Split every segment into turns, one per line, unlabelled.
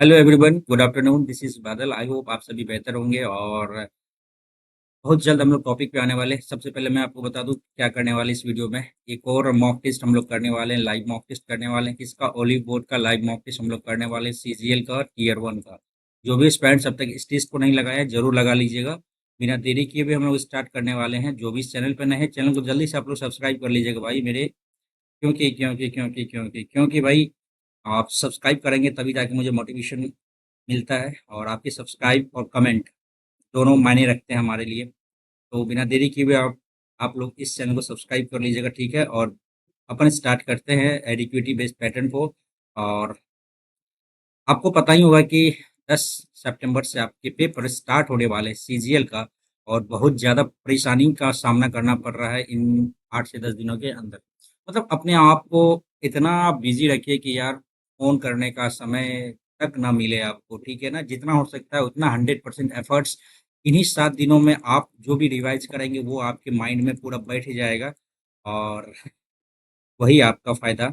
Hello everyone, good afternoon. This is Badal. I hope आप सभी बेहतर होंगे और बहुत जल्द हम लोग टॉपिक पे आने वाले हैं। सबसे पहले मैं आपको बता दूँ क्या करने वाले इस वीडियो में। एक और मॉक टेस्ट हम लोग करने वाले हैं, लाइव मॉक टेस्ट करने वाले हैं। किसका? ओलिव बोर्ड का लाइव मॉक टेस्ट हम लोग करने वाले हैं, सीजीएल का और टियर 1 का। जो भी एस्पिरेंट्स अब तक इस टेस्ट को नहीं लगाया है, ज़रूर लगा लीजिएगा। बिना देरी किए हुए हम लोग स्टार्ट करने वाले हैं। जो भी इस चैनल पे नए हैं, चैनल को जल्दी से आप लोग सब्सक्राइब कर लीजिएगा भाई मेरे। क्योंकि भाई आप सब्सक्राइब करेंगे तभी जाके मुझे मोटिवेशन मिलता है और आपके सब्सक्राइब और कमेंट दोनों मायने रखते हैं हमारे लिए। तो बिना देरी किए हुए आप लोग इस चैनल को सब्सक्राइब कर लीजिएगा, ठीक है? और अपन स्टार्ट करते हैं एडिक्विटी बेस्ड पैटर्न को। और आपको पता ही होगा कि 10 सितंबर से आपके पेपर स्टार्ट होने वाले हैं सीजीएल का। और बहुत ज़्यादा परेशानी का सामना करना पड़ रहा है इन 8 से 10 दिनों के अंदर। मतलब अपने आप को इतना बिज़ी रखिए कि यार फ़ोन करने का समय तक ना मिले आपको, ठीक है ना? जितना हो सकता है उतना 100% एफर्ट्स इन्हीं 7 दिनों में आप जो भी रिवाइज़ करेंगे वो आपके माइंड में पूरा बैठ जाएगा। और वही आपका फ़ायदा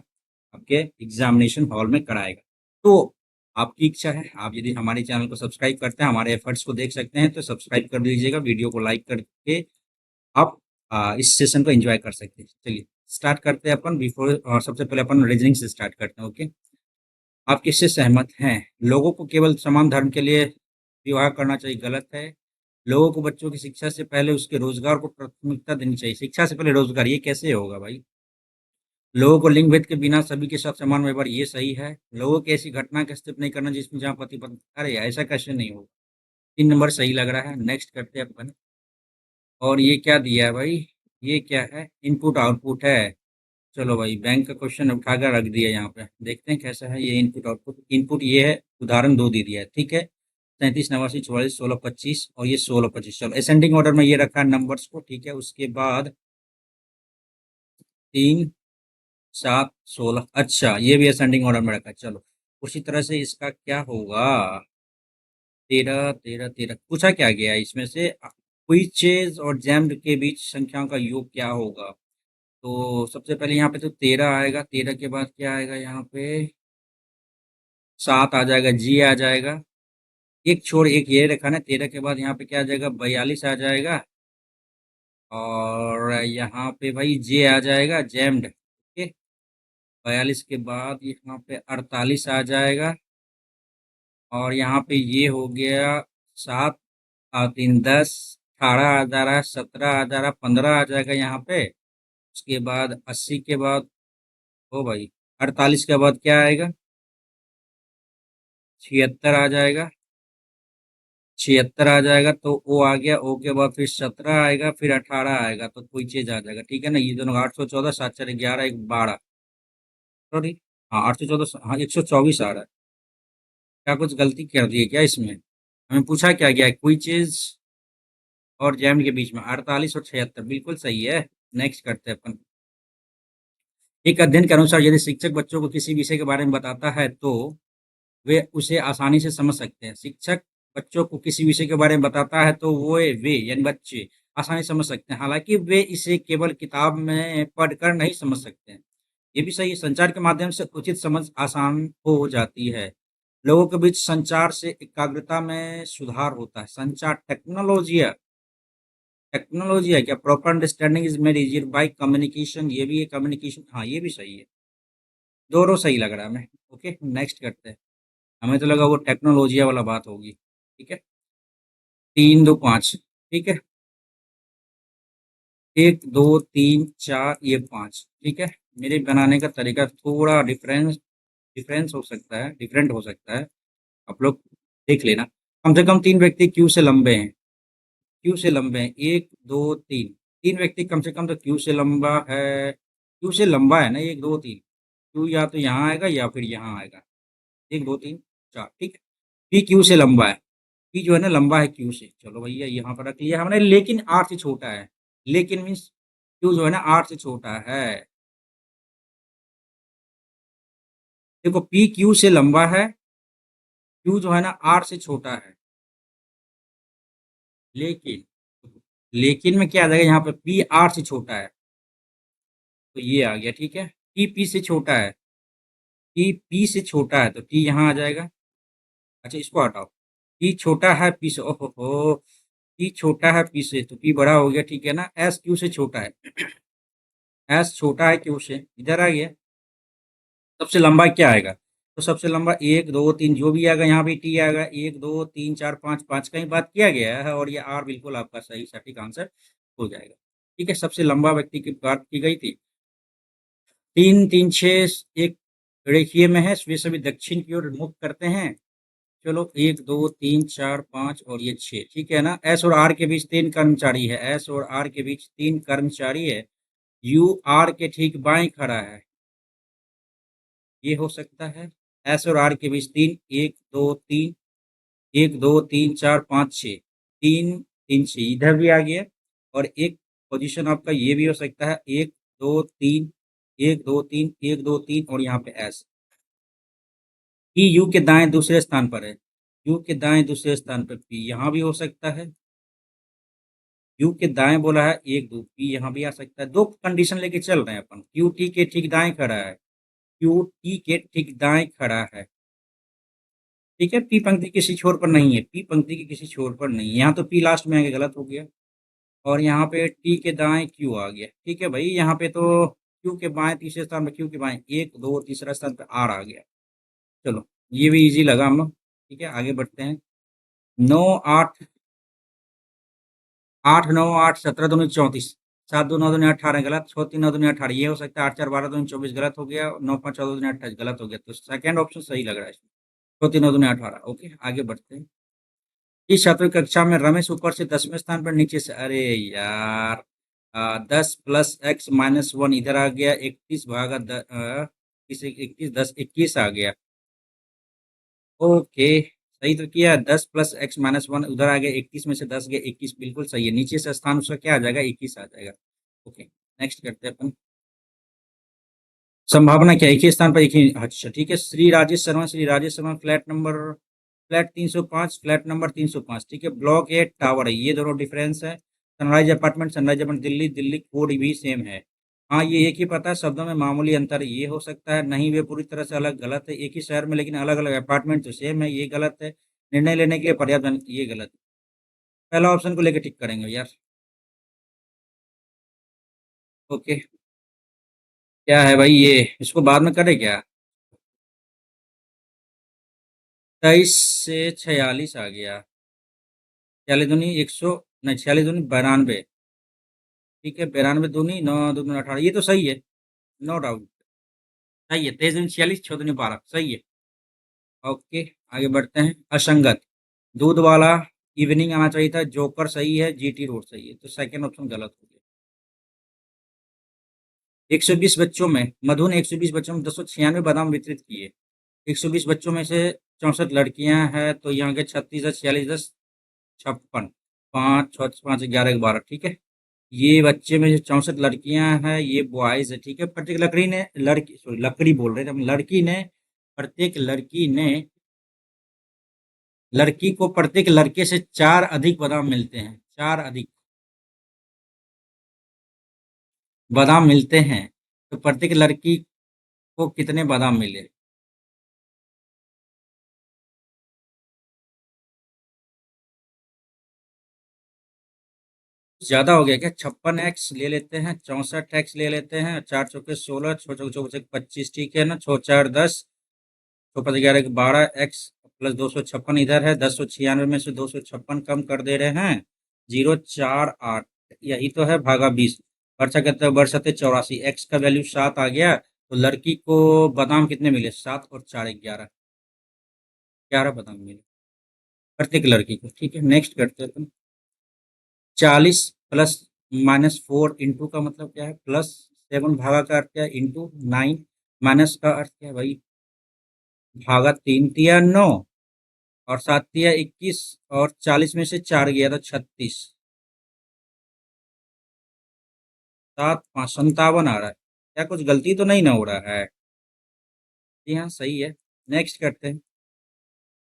आपके एग्ज़ामिनेशन हॉल में कराएगा। तो आपकी इच्छा है, आप यदि हमारे चैनल को सब्सक्राइब करते हैं, हमारे एफ़र्ट्स को देख सकते हैं, तो सब्सक्राइब कर दीजिएगा, वीडियो को लाइक करके आप इस सेशन को एन्जॉय कर सकते हैं। चलिए, स्टार्ट करते हैं अपन। और सबसे पहले अपन रीज़निंग से स्टार्ट करते हैं, ओके? आप किससे सहमत हैं? लोगों को केवल समान धर्म के लिए विवाह करना चाहिए, गलत है। लोगों को बच्चों की शिक्षा से पहले उसके रोज़गार को प्राथमिकता देनी चाहिए। शिक्षा से पहले रोज़गार, ये कैसे होगा भाई? लोगों को लिंग भेद के बिना सभी के साथ समान व्यवहार, ये सही है। लोगों की ऐसी घटना का स्टेप नहीं करना जिसमें जहाँ पति पत्नी, अरे ऐसा कैसे नहीं होगा? 3 नंबर सही लग रहा है। नेक्स्ट करते हैं अपन। और ये क्या दिया है भाई? ये क्या है? इनपुट आउटपुट है। चलो भाई, बैंक का क्वेश्चन उठाकर रख दिया यहाँ पे। देखते हैं कैसा है ये इनपुट आउटपुट। इनपुट ये है, उदाहरण 2 दे दिया है, ठीक है? 37, 89, 44, 16, 25 और ये 16, 25। चलो असेंडिंग ऑर्डर में ये रखा है नंबर्स को, ठीक है? उसके बाद 3, 7, 16, अच्छा ये भी असेंडिंग ऑर्डर में रखा है। चलो उसी तरह से इसका क्या होगा? 13, 13, 13 पूछा क्या गया है इसमें से? क्विचेज और जैम्ड के बीच संख्याओं का योग क्या होगा? तो सबसे पहले यहाँ पे तो 13 आएगा। 13 के बाद क्या आएगा यहाँ पे? 7 आ जाएगा, जी आ जाएगा। एक छोड़ एक ये रखा ना। 13 के बाद यहाँ पे क्या आ जाएगा? 42 आ जाएगा। और यहाँ पे भाई जे आ जाएगा, जैम्ड, ओके। 42 के बाद यहाँ पे 48 आ जाएगा। और यहाँ पे ये हो गया 7 और 3, 10, 18 आ जा रहा है, 17 आ जा रहा है, 15 आ जाएगा यहाँ पे। उसके बाद 80 के बाद, ओ भाई, 48 के बाद क्या आएगा? 76 आ जाएगा। 76 आ जाएगा तो ओ आ गया। ओ के बाद फिर 17 आएगा, फिर 18 आएगा, तो कोई चीज आ जाएगा, ठीक है ना? ये दोनों 814, 7 4 11, एक 12, सॉरी, हाँ 814, हाँ 124 आ रहा है। क्या कुछ गलती कर दी है क्या इसमें? हमें पूछा क्या गया है? क्विचेज और जैम के बीच में 48 और 76, बिल्कुल सही है। नेक्स्ट करते हैं अपन। एक अध्ययन के अनुसार यदि शिक्षक बच्चों को किसी विषय के बारे में बताता है तो वे उसे आसानी से समझ सकते हैं। शिक्षक बच्चों को किसी विषय के बारे में बताता है तो वे यानी बच्चे आसानी से समझ सकते हैं। हालांकि वे इसे केवल किताब में पढ़कर नहीं समझ सकते हैं। ये भी सही है। संचार के माध्यम से उचित समझ आसान हो जाती है। लोगों के बीच संचार से एकाग्रता में सुधार होता है। संचार टेक्नोलॉजी है क्या? Proper understanding is made easier by communication, ये भी है कम्युनिकेशन, हाँ ये भी सही है। दोनों सही लग रहा है हमें। ओके, नेक्स्ट करते हैं। हमें तो लगा वो टेक्नोलॉजी वाला बात होगी, ठीक है? 3, 2, 5, ठीक है? 1, 2, 3, 4, ये 5, ठीक है? मेरे बनाने का तरीका थोड़ा डिफरेंस हो सकता है, डिफरेंट हो सकता है। आप लोग देख लेना। कम से कम 3 व्यक्ति क्यू से लंबे हैं। क्यू से लंबे हैं 1, 2, 3। 3 व्यक्ति कम से कम तो क्यू से लंबा है। क्यू से लंबा है ना 1, 2, 3। क्यू या तो यहाँ आएगा या फिर यहाँ आएगा। 1, 2, 3, 4, ठीक है? पी क्यू से लंबा है। पी जो है ना लंबा है क्यू से। चलो भैया यहाँ पर रख लिया हमने, लेकिन आर से छोटा है। लेकिन मीन्स क्यू जो है ना आर से छोटा है। देखो पी क्यू से लंबा है, क्यू जो है ना आर से छोटा है। लेकिन लेकिन में क्या आ जाएगा? यहाँ पे पी आर से छोटा है, तो ये आ गया, ठीक है? टी पी से छोटा है। टी पी से छोटा है तो टी यहाँ आ जाएगा। अच्छा इसको हटाओ। पी छोटा है पी से, ओहो हो, पी छोटा है पी से तो पी बड़ा हो गया, ठीक है ना। एस क्यू से छोटा है, एस छोटा है क्यू से, इधर आ गया। सबसे लंबा क्या आएगा? तो सबसे लंबा एक दो तीन जो भी आएगा, यहाँ भी टी आएगा, एक दो तीन चार पाँच, पाँच का ही बात किया गया है और ये आर बिल्कुल आपका सही सटीक आंसर हो जाएगा। ठीक है, सबसे लंबा व्यक्ति की बात की गई थी। तीन तीन छः एक रेखीय में है, वे सभी दक्षिण की ओर मुख करते हैं। चलो एक दो तीन चार पाँच और ये छः, ठीक है ना। एस और आर के बीच तीन कर्मचारी है, एस और आर के बीच तीन कर्मचारी है। यू आर के ठीक बाएं खड़ा है, ये हो सकता है। एस और आर के बीच तीन, एक दो तीन, एक दो तीन चार पाँच छः, तीन तीन छः इधर भी आ गया। और एक पोजीशन आपका ये भी हो सकता है, एक दो तीन, एक दो तीन, एक दो तीन और यहाँ पे एस। पी यू के दाएं दूसरे स्थान पर है, यू के दाएं दूसरे स्थान पर पी यहाँ भी हो सकता है। यू के दाएं बोला है, एक दो पी यहाँ भी आ सकता है। दो कंडीशन लेके चल रहे हैं अपन। क्यू टी के ठीक दाएं खड़ा है, क्यू टी के ठीक दाएं खड़ा है, ठीक है। पी पंक्ति किसी छोर पर नहीं है, पी पंक्ति के किसी छोर पर नहीं है। यहाँ तो पी लास्ट में आगे गलत हो गया। और यहाँ पे टी के दाएं क्यू आ गया, ठीक है भाई। यहाँ पे तो क्यू के बाएं तीसरे स्थान पर, क्यू के बाएं एक दो तीसरा स्थान पर आर आ गया। चलो ये भी इजी लगा हम लोग, ठीक है आगे बढ़ते हैं। नौ आठ, आठ नौ आठ सत्रह दूनी 34, सात दो नौ दूनी 18 गलत, छः तीन नौ दूनी 18 ये हो सकता है। आठ चार 12 दूनी 24 गलत हो गया, नौ पाँच 14 दूनी 28 गलत हो गया। तो सेकंड ऑप्शन सही लग रहा है इसमें, छः तीन नौ दूनी 18। ओके आगे बढ़ते हैं। इस छात्र कक्षा में रमेश ऊपर से 10वें स्थान पर, नीचे से, अरे यार 10 प्लस एक्स माइनस वन इधर आ गया, 31 भागा 21, 10 21 आ गया। ओके सही तो किया, 10 प्लस एक्स माइनस वन उधर आ गया, 21 में से 10 गया, 21 बिल्कुल सही है। नीचे से स्थान उसका क्या आ जाएगा, 21 आ जाएगा। ओके नेक्स्ट करते हैं अपन। संभावना क्या है, एक ही स्थान पर एक ही, अच्छा ठीक है। Shri Rajesh Sharma, Shri Rajesh Sharma flat number, flat 305, flat number 305, ठीक है। ब्लॉक ए टावर है, ये दोनों डिफरेंस है। Sunrise apartment, sunrise apartment Delhi, Delhi code भी सेम है। हाँ ये एक ही पता है, शब्दों में मामूली अंतर ये हो सकता है। नहीं वे पूरी तरह से अलग, गलत है। एक ही शहर में लेकिन अलग अलग अपार्टमेंट तो सेम है, ये गलत है। निर्णय लेने के लिए पर्याप्त ये गलत है। पहला ऑप्शन को लेकर टिक करेंगे यार। ओके क्या है भाई ये, इसको बाद में करें क्या। 23 से 46 आ गया, 46 दूनी 100, नहीं 46 दूनी 92, ठीक है। 92 दूनी 9 दूनी 18, ये तो सही है, नो डाउट सही है। 23 दूनी 46, 6 दूनी 12, सही है। ओके आगे बढ़ते हैं। असंगत, दूध वाला इवनिंग आना चाहिए था, जोकर सही है, जीटी रोड सही है, तो सेकंड ऑप्शन गलत हो गया। 120 बच्चों में, मधु ने 120 बच्चों में 296 बादाम वितरित किए। 120 बच्चों में से 64 लड़कियां हैं, तो यहाँ के 36 है, 46 10 56, पाँच छः पाँच 11 12, ठीक है। ये बच्चे में जो 64 लड़कियां हैं ये बॉयज है, ठीक है। प्रत्येक लकड़ी ने, लड़की सॉरी लकड़ी बोल रहे थे हम, लड़की ने, प्रत्येक लड़की ने, लड़की को प्रत्येक लड़के से 4 अधिक बादाम मिलते हैं, 4 अधिक बादाम मिलते हैं। तो प्रत्येक लड़की को कितने बादाम मिले? ज्यादा हो गया क्या? 56x ले लेते हैं, 64x ले लेते हैं, चार चौके 16, छः चौके चौके 25, ठीक है ना। छः चार 10, छः पाँच 11 12, एक्स प्लस 256 इधर है। 1096 में से 256 कम कर दे रहे हैं, 048, यही तो है, भागा 20। वर्षा कहते हैं वर्षते 84, एक्स का वैल्यू 7 आ गया। तो लड़की को बादाम कितने मिले, 7 और 4 11, 11 बादाम मिले प्रत्येक लड़की को, ठीक है। नेक्स्ट करते हैं। 40 प्लस माइनस 4 इंटू का मतलब क्या है, प्लस 7 भागा का अर्थ क्या है, इंटू 9, माइनस का अर्थ क्या है भाई, भागा 3 तिया 9 और 7 तिया 21, और 40 में से 4 गया तो 36, 7 5 57 आ रहा है। क्या कुछ गलती तो नहीं ना हो रहा है? जी हाँ सही है। नेक्स्ट करते हैं।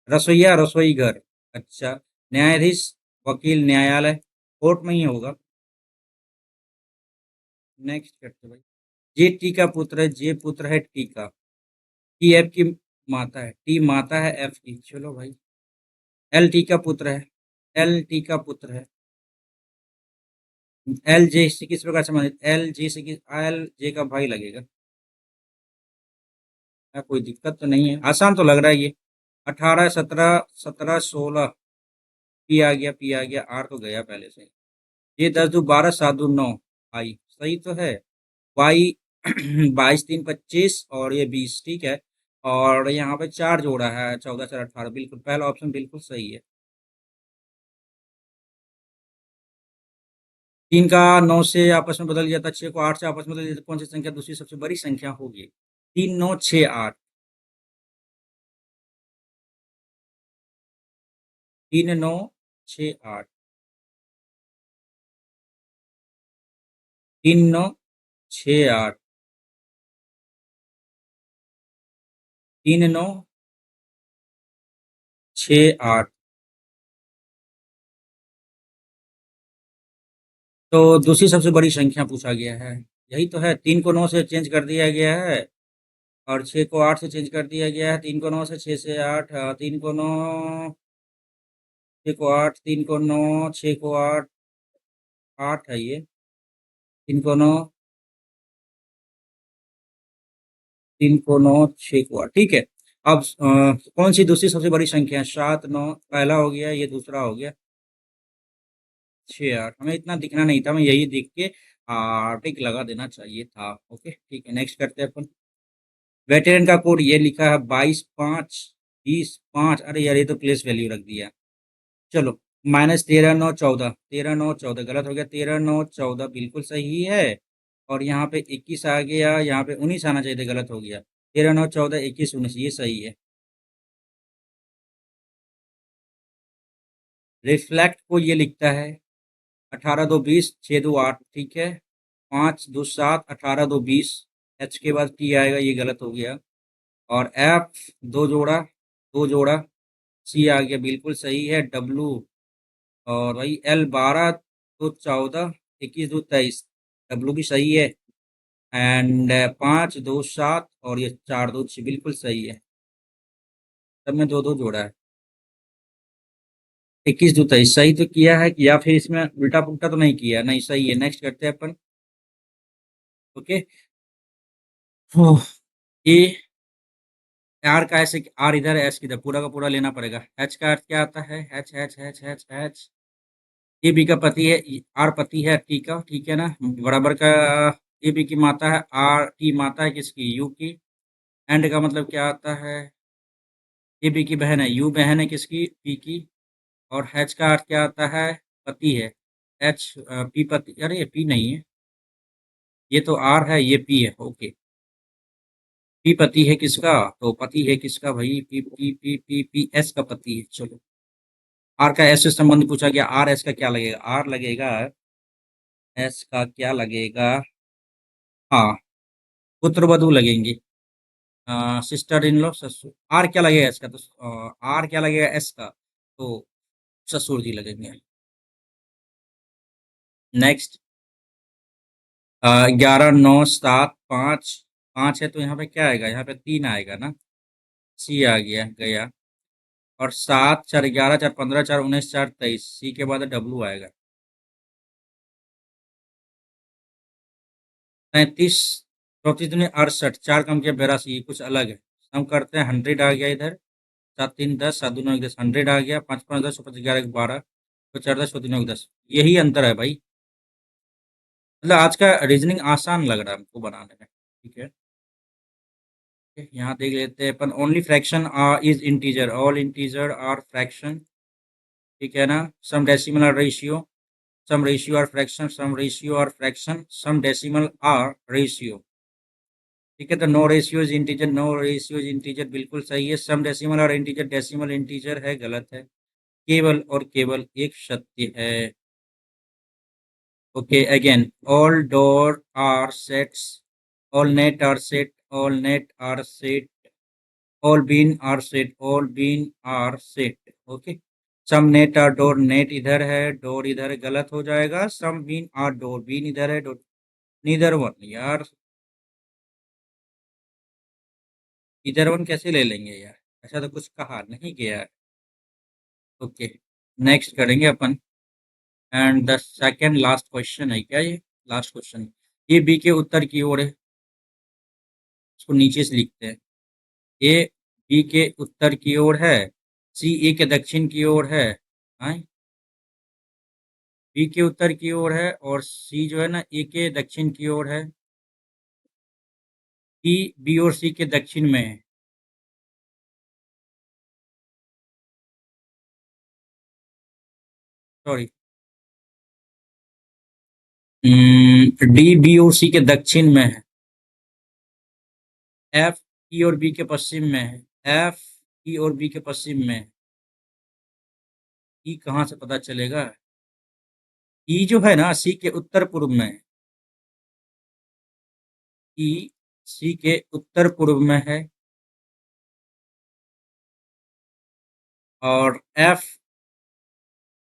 रसोईया रसोई घर, अच्छा। न्यायाधीश वकील न्यायालय, कोर्ट में ही होगा। नेक्स्ट करते हैं भाई। जे टी का पुत्र है, जे पुत्र है टी का, टी एफ की माता है, टी माता है एफ की, चलो भाई एल टी का पुत्र है, एल टी का पुत्र है। एल जे से किस प्रकार संबंधित, एल जे से किस, एल जे का भाई लगेगा। कोई दिक्कत तो नहीं है, आसान तो लग रहा है ये। 18 17 17 16 पी आ गया, पी आ गया, आर तो गया पहले से। ये 10 दो 12 7 दो 9 आई सही तो है। वाई 22 3 25 और ये 20 ठीक है। और यहाँ पे 4 जोड़ा है, 14 4 18, बिल्कुल पहला ऑप्शन बिल्कुल सही है। 3 का 9 से आपस में बदल जाता, 6 को 8 से आपस में बदल जाता, कौन सी संख्या दूसरी सबसे बड़ी संख्या होगी? 3 9 6 8, 3 9 6 8, 3 9 6 8, 3 9 6 8। तो दूसरी सबसे बड़ी संख्या पूछा गया है, यही तो है। 3 को 9 से चेंज कर दिया गया है और 6 को 8 से चेंज कर दिया गया है। 3 को 9 से, 6 से 8, 3 को 9, 6 को 8, 3 को 9, 6 को 8, 8 है ये। 3 को 9, 3 को 9, 6 को 8 ठीक है। अब कौन सी दूसरी सबसे बड़ी संख्या है? 7 9 पहला हो गया, ये दूसरा हो गया। 6 8, हमें इतना दिखना नहीं था, मैं यही देख के टिक लगा देना चाहिए था। ओके ठीक है, नेक्स्ट करते हैं अपन। वेटेरन का कोड ये लिखा है 22 5 20 5, अरे यार ये तो प्लेस वैल्यू रख दिया। चलो, माइनस 13 9 14, 13 9 14 गलत हो गया, 13 9 14 बिल्कुल सही है। और यहाँ पे 21 आ गया, यहाँ पे 19 आना चाहिए था, गलत हो गया। 13 9 14 21 19 ये सही है। रिफ्लेक्ट को ये लिखता है 18 2 20 6 2 8 ठीक है। 5 2 7 18 2 20, एच के बाद टी आएगा, ये गलत हो गया। और एफ दो जोड़ा, दो जोड़ा, सी आ गया बिल्कुल सही है। डब्लू और भाई एल 12 दो 14 21 दो 23, डब्लू भी सही है। एंड 5 2 7 और ये 4 2 6 बिल्कुल सही है। सब में दो दो जोड़ा है। 21 दो 23 सही तो किया है, या फिर इसमें उल्टा पुल्टा तो नहीं किया? नहीं सही है, नेक्स्ट करते हैं अपन। ओके, ये आर का ऐसे, आर इधर है, एस किधर, पूरा का पूरा लेना पड़ेगा। एच का अर्थ क्या आता है? एच एच एच एच एच, ए बी का पति है, आर पति है टी का, ठीक है ना, बराबर का। ए बी की माता है, आर टी माता है किसकी? यू की। एंड का मतलब क्या आता है? ए बी की बहन है, यू बहन है किसकी? पी की। और एच का अर्थ क्या आता है? पति है, एच पी पति, अरे ये पी नहीं है, ये तो आर है, ये पी है। ओके, पी पति है किसका? तो पति है किसका भाई? P P P P P S का पति है। चलो, आर का एस से संबंध पूछा गया, आर एस का क्या लगेगा? आर लगेगा, एस का क्या लगेगा? हाँ, पुत्र वधू लगेंगे, सिस्टर इन लॉ, ससुर। आर क्या लगेगा इसका? तो आर क्या लगेगा एस का? तो ससुर जी लगेंगे। नेक्स्ट, 11 9 7 5, 5 है तो यहाँ पे क्या आएगा? यहाँ पे 3 आएगा ना, सी आ गया, गया। और 7 4 11 4 15 4 19 4 23, सी के बाद डब्लू आएगा। 33 34 दूनी 68, 4 कम किया 82, कुछ अलग है। हम करते हैं, 100 आ गया इधर, 7 3 10 7 2 9 10, 100 आ गया, 5 5 10 5 11 12, तो 4 10 4 3 9 10, यही अंतर है भाई। मतलब आज का रीजनिंग आसान लग रहा है हमको बनाने में, ठीक है। यहाँ देख लेते हैं अपन, only fraction is integer, all integer are fraction, ठीक है ना। Some decimal are ratio, some ratio are fraction, some ratio are fraction, some decimal are ratio, ठीक है। तो no ratio is integer, no ratio is integer बिल्कुल सही है। Some decimal और इंटीजर, डेसिमल इंटीजर है, गलत है। केवल और केवल एक सत्य है। Okay again, all door are sets, all net are set, all net are set, all bean are set, all bean are set. Okay, some net are door, net इधर है, डोर इधर है, गलत हो जाएगा। Some bean are door, bean इधर है, door neither one यार। इधर वन कैसे ले लेंगे यार, ऐसा तो कुछ कहा नहीं गया है। ओके, नेक्स्ट करेंगे अपन। And the second last question है क्या ये? Last question. ये बी के उत्तर की ओर है, इसको नीचे से लिखते हैं। ए बी के उत्तर की ओर है, सी ए के दक्षिण की ओर है। हाँ, बी के उत्तर की ओर है और सी जो है ना ए के दक्षिण की ओर है। ई बी और सी के दक्षिण में है। सॉरी, डी बी और सी के दक्षिण में है। एफ ई और बी के पश्चिम में है। एफ ई और बी के पश्चिम में है। ई कहाँ से पता चलेगा? ई जो है ना सी के उत्तर पूर्व में है। ई सी के उत्तर पूर्व में है और एफ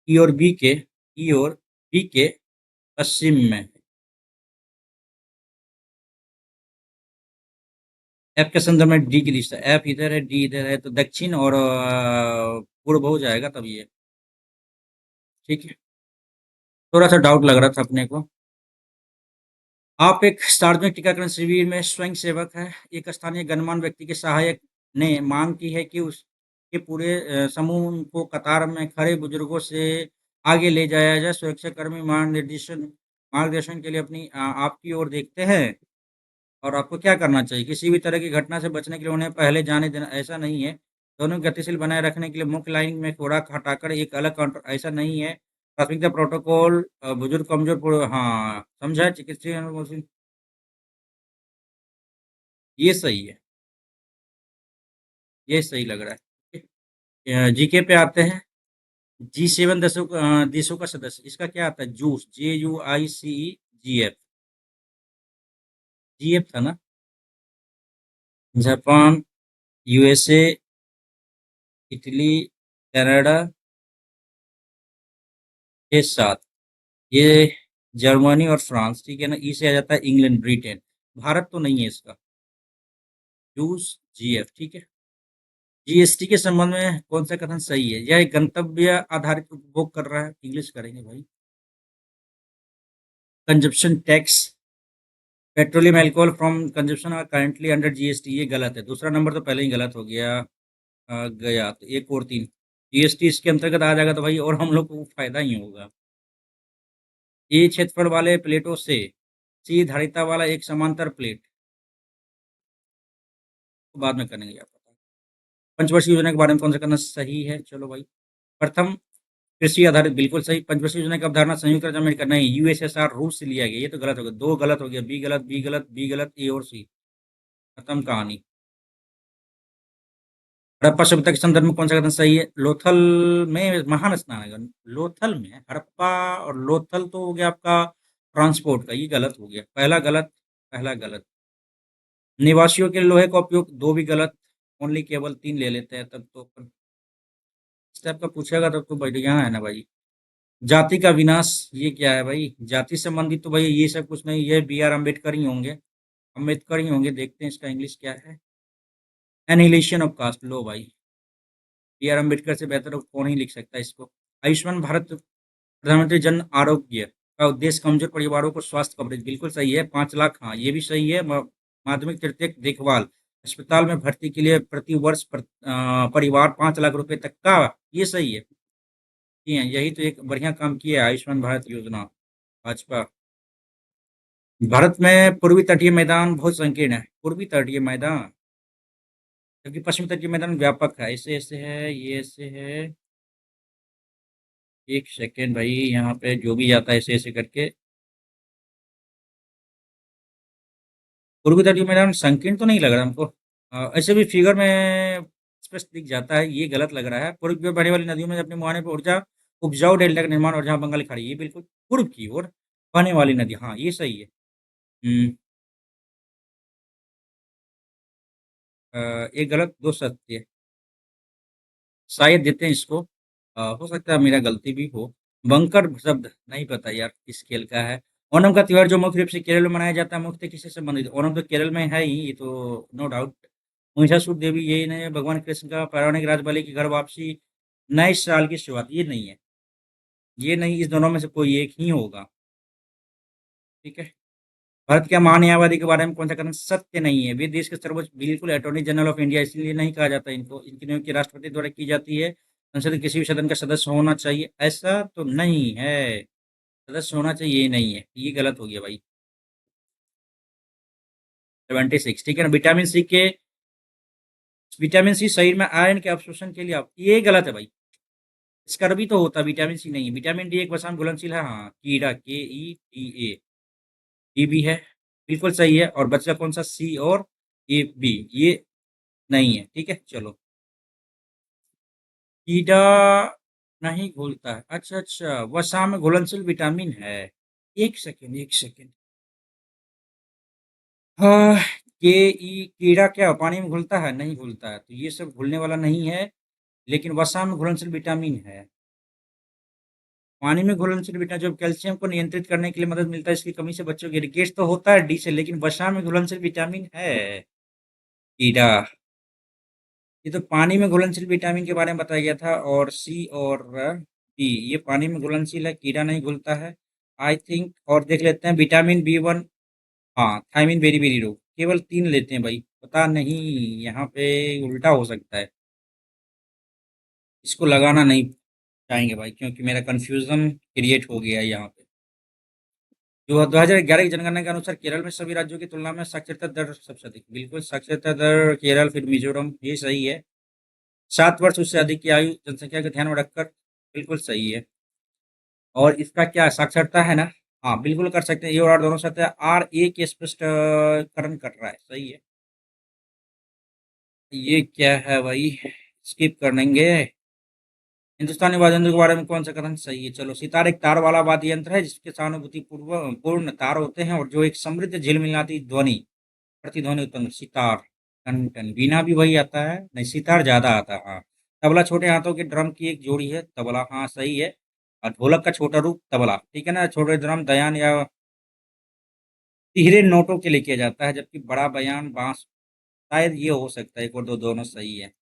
ई और बी के पश्चिम में है। एफ के संदर्भ में डी की दिशा, एफ इधर है डी इधर है, तो दक्षिण और पूर्व हो जाएगा तब ये। ठीक है, थोड़ा सा डाउट लग रहा था अपने को। आप एक सार्वजनिक टीकाकरण शिविर में स्वयं सेवक है। एक स्थानीय गणमान्य व्यक्ति के सहायक ने मांग की है कि उसके पूरे समूह को कतार में खड़े बुजुर्गों से आगे ले जाया जाए। सुरक्षाकर्मी मार्गदर्शन मार्गदर्शन के लिए अपनी आपकी ओर देखते हैं। और आपको क्या करना चाहिए? किसी भी तरह की घटना से बचने के लिए उन्हें पहले जाने देना, ऐसा नहीं है। दोनों गतिशील बनाए रखने के लिए मुख्य लाइन में खुराक हटाकर एक अलग काउंटर, ऐसा नहीं है। प्राथमिकता प्रोटोकॉल बुजुर्ग कमजोर हाँ, समझा चिकित्सीय अनुमोदन। ये सही है, ये सही लग रहा है। जीके पे आते हैं। G7 देशों का सदस्य, इसका क्या आता है? जूस, JUICE, जीएफ था ना? जापान, यूएसए, इटली, कनाडा के साथ, ये जर्मनी और फ्रांस, ठीक है ना? ई से आ जाता है इंग्लैंड, ब्रिटेन। भारत तो नहीं है इसका। जूस, जीएफ, ठीक है। जीएसटी के संबंध में कौन सा कथन सही है? यह एक गंतव्य आधारित उपभोग कर रहा है। इंग्लिश करेंगे भाई। Consumption tax, petroleum alcohol from consumption are currently under GST, ये गलत है। दूसरा नंबर तो पहले ही गलत हो गया। गया तो एक और तीन, जीएसटी इसके अंतर्गत आ जाएगा तो भाई और हम लोग को फायदा ही होगा। ए क्षेत्रफल वाले प्लेटों से, सी धारिता वाला एक समांतर प्लेट। तो बाद में करेंगे आप पता। पंचवर्षीय योजना के बारे में कौन सा करना सही है? चलो भाई, प्रथम कृषि आधारित, बिल्कुल सही। पंचवर्षीय योजना की अवधारणा संयुक्त राज्य अमेरिका नहीं, यूएसएसआर रूस से लिया गया। ये तो गलत हो गया, दो गलत हो गया, बी गलत, बी गलत, बी गलत, ए और सी, खत्म कहानी। हड़प्पा सभ्यता के संदर्भ में कौन सा कथन सही है? लोथल में महान स्नान है। लोथल में हड़प्पा और लोथल तो हो गया आपका ट्रांसपोर्ट का, ये गलत हो गया। पहला गलत, पहला गलत। निवासियों के लोहे का उपयोग, दो भी गलत। ओनली केवल तीन ले लेते हैं तब तो अपन। इस टाइप का पूछेगा तब तो बढ़िया है ना भाई। जाति का विनाश, ये क्या है भाई? जाति संबंधित तो भाई ये सब कुछ नहीं, ये बी आर अम्बेडकर ही होंगे। अम्बेडकर ही होंगे। देखते हैं इसका इंग्लिश क्या है। एनिहिलेशन ऑफ कास्ट, लो भाई, बी आर अम्बेडकर से बेहतर और कौन ही लिख सकता है इसको। आयुष्मान भारत प्रधानमंत्री जन आरोग्य का उद्देश्य कमजोर परिवारों को स्वास्थ्य कवरेज, बिल्कुल सही है। 5 लाख, हाँ ये भी सही है। माध्यमिक तृतीयक देखभाल, अस्पताल में भर्ती के लिए प्रति वर्ष परिवार 5 लाख रुपए तक का, ये सही है। जी हाँ, यही तो एक बढ़िया काम किया है आयुष्मान भारत योजना, भाजपा। भारत में पूर्वी तटीय मैदान बहुत संकीर्ण है। पूर्वी तटीय मैदान, जबकि पश्चिमी तटीय मैदान व्यापक है। ऐसे ऐसे है, ये ऐसे है। एक सेकेंड भाई, यहाँ पे जो भी आता है ऐसे ऐसे करके। पूर्वी तटीय मैदान संकीर्ण तो नहीं लग रहा हमको। ऐसे भी फिगर में स्पष्ट दिख जाता है, ये गलत लग रहा है। पूर्व की ओर बहने वाली नदियों में अपने मुहाने पर ऊर्जा उपजाऊ डेल्टा का निर्माण, और जहाँ बंगाल की खाड़ी, ये बिल्कुल पूर्व की ओर बहने वाली नदी, हाँ ये सही है। हम्म, एक गलत दो सत्य, शायद देते हैं इसको। हो सकता है मेरा गलती भी हो। बंकर शब्द नहीं पता यार किस खेल का है। ओणम का त्योहार जो मुख्य रूप से केरल में मनाया जाता है, मुख्य किससे संबंधित? ओणम तो केरल में है ही, ये तो नो डाउट। महिषासुर देवी ये नहीं है, भगवान कृष्ण का पौराणिक राजबलि की घर वापसी, नए साल की शुरुआत, ये नहीं है। ये नहीं, इस दोनों में से कोई एक ही होगा। ठीक है। भारत के महान्यायवादी के बारे में कौन सा कथन सत्य नहीं है? वे देश के सर्वोच्च बिल्कुल अटॉर्नी जनरल ऑफ इंडिया इसलिए नहीं कहा जाता इनको। इनकी नियुक्ति राष्ट्रपति द्वारा की जाती है। संसद के किसी भी सदन का सदस्य होना चाहिए, ऐसा तो नहीं है। सदस्य होना चाहिए, ये नहीं है, ये गलत हो गया भाई। 76, ठीक है ना। विटामिन सी शरीर में आयरन के अवशोषण के लिए ये गलत है भाई। स्कर्वी तो होता, विटामिन सी नहीं है। विटामिन डी एक वसा में घुलनशील है, हाँ, कीड़ा, KETA, डी भी है, बिल्कुल सही है। और बचा कौन सा? सी और AB, ये नहीं है। ठीक है, चलो। कीड़ा नहीं घुलता है, अच्छा अच्छा, वसा में घुलनशील विटामिन है। एक सेकेंड, एक सेकेंड। हाँ, कीड़ा क्या पानी में घुलता है? नहीं घुलता है, तो ये सब घुलने वाला नहीं है। लेकिन वसा में घुलनशील विटामिन है। पानी में घुलनशील विटामिन जो कैल्शियम को नियंत्रित करने के लिए मदद मिलता है, इसकी कमी से बच्चों की रिकेट्स तो होता है डी से, लेकिन वसा में घुलनशील विटामिन है। कीड़ा, ये तो पानी में घुलनशील विटामिन के बारे में बताया गया था। और सी और डी, ये पानी में घुलनशील है, कीड़ा नहीं घुलता है, आई थिंक। और देख लेते हैं विटामिन B1, हाँ, थायमिन वेरी वेरी लो, केवल 3 लेते हैं भाई, पता नहीं, यहाँ पे उल्टा हो सकता है। इसको लगाना नहीं चाहेंगे भाई, क्योंकि मेरा कंफ्यूजन क्रिएट हो गया है यहाँ पे। जो 2011 की जनगणना के अनुसार केरल में सभी राज्यों की तुलना में साक्षरता दर सबसे अधिक, बिल्कुल साक्षरता दर केरल, फिर मिजोरम, ये सही है। 7 वर्ष उससे अधिक की आयु जनसंख्या को ध्यान में रखकर, बिल्कुल सही है। और इसका क्या साक्षरता है ना? हाँ, बिल्कुल कर सकते हैं, ये और आर दोनों सत्य है। RA के स्पष्टीकरण कर रहा है, सही है। ये क्या है भाई? स्किप कर देंगे। हिंदुस्तानी वाद्य यंत्र के बारे में कौन सा कथन सही है? चलो, सितार एक तार वाला वाद्य यंत्र है जिसके सहानुभूति पूर्ण तार होते हैं और जो एक समृद्ध झिलमिलाती ध्वनि, प्रतिध्वनि उत्पन्न, सितार। Ton ton. बीना भी वही आता है, नहीं, सितार ज्यादा आता है, हाँ। तबला छोटे हाथों के ड्रम की एक जोड़ी है, तबला, हाँ सही है। और ढोलक का छोटा रूप तबला, ठीक है ना। छोटे ड्रम दयान या तिहरे नोटों के लिए किया जाता है, जबकि बड़ा बयान बांस, शायद ये हो सकता है, एक और दो दोनों सही है।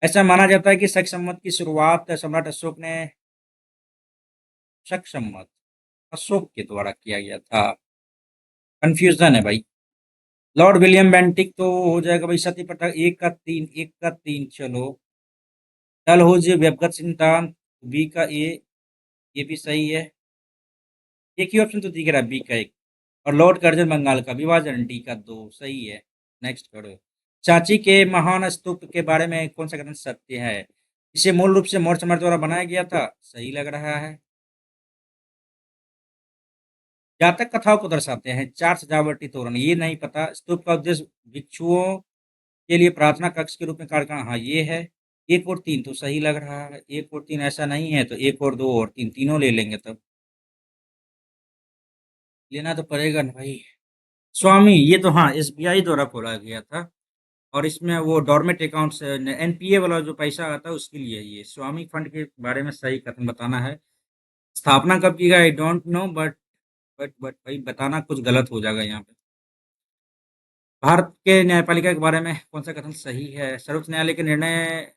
ऐसा माना जाता है कि शक संवत की शुरुआत सम्राट अशोक ने, शक संवत अशोक के द्वारा किया गया था। कंफ्यूजन है भाई। लॉर्ड विलियम बेंटिक तो हो जाएगा भाई। सती प्रथा, एक का तीन, एक का तीन, चलो। डलहौजी व्यक्तिगत सिद्धांत, बी का ये भी सही है। एक ही ऑप्शन तो दिख रहा है, बी का एक। और लॉर्ड कर्जन बंगाल का विभाजन, डी का दो, सही है। नेक्स्ट करो। सांची के महान स्तूप के बारे में कौन सा कथन सत्य है? इसे मूल रूप से मौर्य सम्राट द्वारा बनाया गया था, सही लग रहा है। जातक कथाओं को दर्शाते हैं, 4 सजावटी तोरण, ये नहीं पता। स्तूप का उद्देश्य भिक्षुओं के लिए प्रार्थना कक्ष के रूप में कार्य करना, हाँ ये है। एक और तीन तो सही लग रहा है, एक और तीन ऐसा नहीं है, तो एक और दो और तीन, तीनों ले लेंगे तब। लेना तो पड़ेगा ना भाई। स्वामी, ये तो हाँ SBI द्वारा खोला गया था। और इसमें वो डॉर्मेंट अकाउंट से NPA वाला जो पैसा आता है उसके लिए, ये स्वामी फंड के बारे में सही कथन बताना है। स्थापना कब की गई? आई डोंट नो, बट भाई बताना कुछ गलत हो जाएगा यहाँ पे। भारत के न्यायपालिका के बारे में कौन सा कथन सही है? सर्वोच्च न्यायालय के निर्णय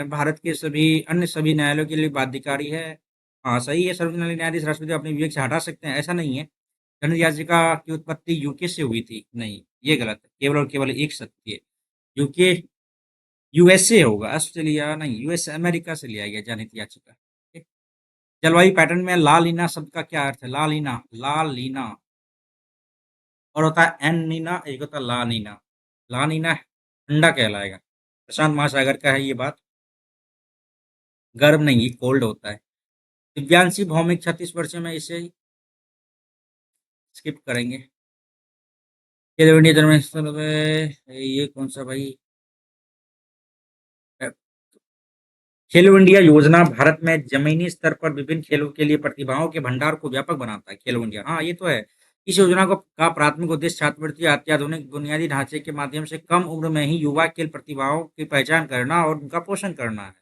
भारत के सभी न्यायालयों के लिए बाध्यकारी है, हाँ सही है। सर्वोच्च न्यायालय न्यायाधीश राष्ट्रपति अपने विवेक से हटा सकते हैं, ऐसा नहीं है। जनहित याचिका की उत्पत्ति UK से हुई थी, नहीं, ये गलत है। केवल और केवल एक सत्य है, UK USA होगा, ऑस्ट्रेलिया नहीं, US अमेरिका से लिया गया जनहित याचिका। ठीक? जलवायु पैटर्न में ला लीना शब्द का क्या अर्थ है? ला लीना, ला लीना, और होता है एन नीना, एक होता है ला नीना। ला नीना ठंडा कहलाएगा, प्रशांत महासागर का है ये बात। गर्म नहीं, कोल्ड होता है। दिव्यांशी भौमिक 36 वर्षों में, इसे स्किप करेंगे। खेलो इंडिया जन्म, ये कौन सा भाई? खेलो इंडिया योजना भारत में जमीनी स्तर पर विभिन्न खेलों के लिए प्रतिभाओं के भंडार को व्यापक बनाता है। खेलो इंडिया, हाँ ये तो है। इस योजना को का प्राथमिक उद्देश्य छात्रवृत्ति अत्याधुनिक बुनियादी ढांचे के माध्यम से कम उम्र में ही युवा खेल प्रतिभाओं की पहचान करना और उनका पोषण करना है।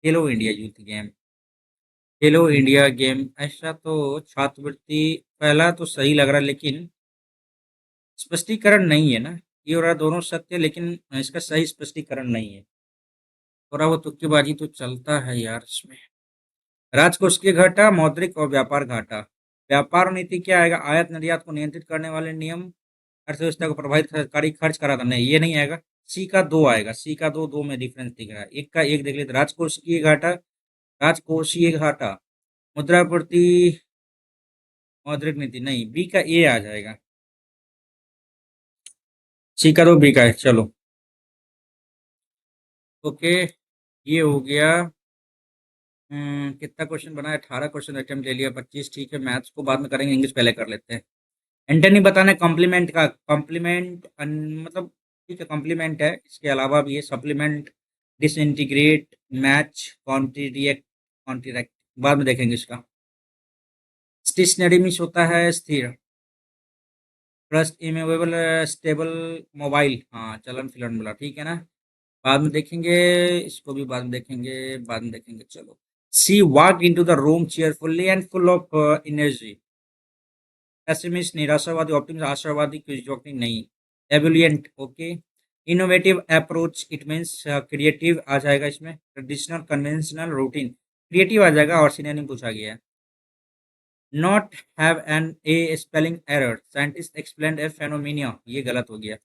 खेलो इंडिया यूथ गेम, खेलो इंडिया गेम, ऐसा तो छात्रवृत्ति पहला तो सही लग रहा है, लेकिन स्पष्टीकरण नहीं है ना। ये और दोनों सत्य, लेकिन इसका सही स्पष्टीकरण नहीं है। थोड़ा वो तुक्केबाजी तो चलता है यार इसमें। राजकोषीय घाटा, मौद्रिक और व्यापार घाटा। व्यापार नीति क्या आएगा? आयात निर्यात को नियंत्रित करने वाले नियम, अर्थव्यवस्था को प्रभावित सरकारी खर्च कराता नहीं, ये नहीं आएगा। सी का दो आएगा, सी का दो, दो में डिफरेंस दिख रहा है, एक का एक देख लेते। राजकोषीय घाटा, राजकोषीय घाटा, मुद्रापूर्ति, मौद्रिक नीति नहीं, बी का ए आ जाएगा। सी का दो, बी का है, चलो ओके। ये हो गया। कितना क्वेश्चन बना है? 18 क्वेश्चन अटेम्प्ट ले लिया, 25 ठीक है। मैथ्स को बाद में करेंगे, इंग्लिश पहले कर लेते हैं। एंटनी बताना है कॉम्प्लीमेंट का, कॉम्प्लीमेंट मतलब ठीक है, कॉम्प्लीमेंट है, इसके अलावा भी है सप्लीमेंट, डिसइंटीग्रेट, मैच, कॉन्ट्रीडिएक्ट, कॉन्ट्रैक्ट, बाद में देखेंगे इसका। स्टेशनरी मीन्स होता है स्थिर। ट्रस्ट इमूवेबल, स्टेबल, मोबाइल, हाँ चलन फिलन बोला, ठीक है ना। बाद में देखेंगे, इसको भी बाद में देखेंगे, बाद में देखेंगे, चलो। She walk in to the room cheerfully and full of energy. Pessimist निराशावादी, ऑप्टिमिस्ट आशावादी, जोकिंग नहीं। Ebullient, okay. Innovative approach, it means creative आ जाएगा इसमें। ट्रेडिशनल, कन्वेंशनल, रूटीन, क्रिएटिव आ जाएगा, और सिनोनिम पूछा गया है। Not have an a spelling error, scientist explain a phenomena, ये गलत हो गया।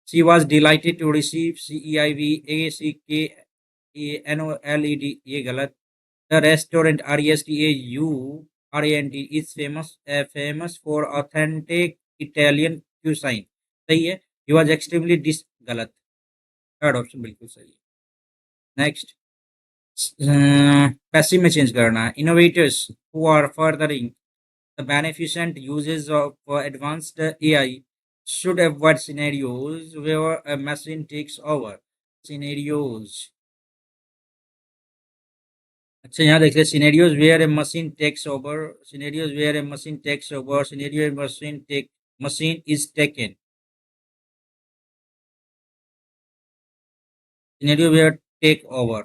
She was delighted to receive, CEIVACKANOLED, ये गलत। The restaurant RESTAURANT is famous for authentic Italian cuisine, सही है। He was extremely गलत। थर्ड ऑप्शन बिल्कुल सही है। नेक्स्ट, पैसिव में चेंज करना है। Innovators who are furthering the beneficent uses of advanced AI should avoid scenarios where a machine takes over. Scenarios, अच्छा यहाँ देख ले, scenarios where a machine takes over, scenarios where a machine takes over, scenario machine take, machine is taken, scenario where take over,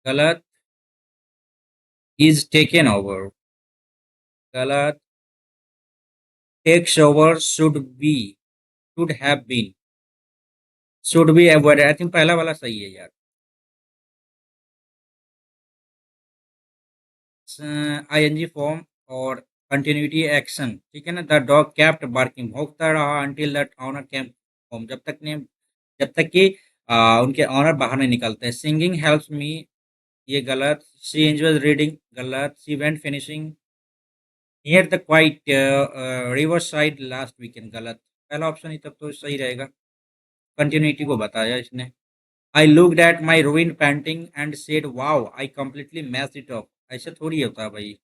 गलत। Is taken over, गलत। Takes over, should have been, should be avoided, I think पहला वाला सही है यार। Ing form और continuity action, ठीक है ना। द डॉग केप्ट बार्किंग, भौंकता रहा until that owner came home, जब तक कि उनके ऑनर बाहर नहीं निकलते। सिंगिंग हेल्प्स मी, ये गलत। शी एंजॉयज रीडिंग, गलत। She went finishing near the quite river side last weekend, गलत। पहला ऑप्शन ही तब तो सही रहेगा, कंटिन्यूटी को बताया इसने। I looked at my ruined painting and said wow I completely messed it up, ऐसा थोड़ी होता है भाई।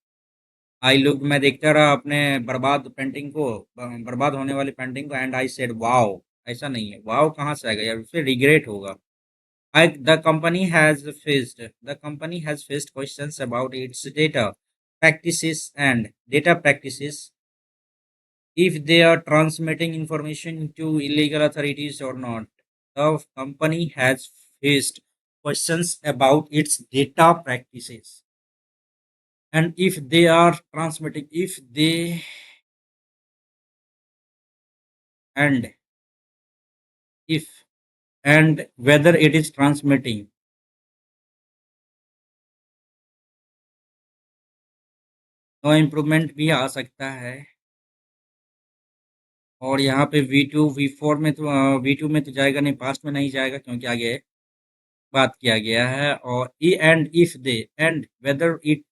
आई लुक, मैं देखता रहा अपने बर्बाद पेंटिंग को, बर्बाद होने वाली पेंटिंग को, एंड आई सेड वाओ, ऐसा नहीं है। वाओ कहाँ से आएगा यार, उससे रिग्रेट होगा। The company has faced questions about its data practices, if they are transmitting information to illegal authorities or not. The company has faced questions about its data practices, and if they are transmitting, if they and if and whether it is transmitting। No improvement भी आ सकता है। और यहाँ पे V2 V4 में तो V2 में तो जाएगा नहीं, पास्ट में नहीं जाएगा, क्योंकि आगे बात किया गया है। और E and if they and whether it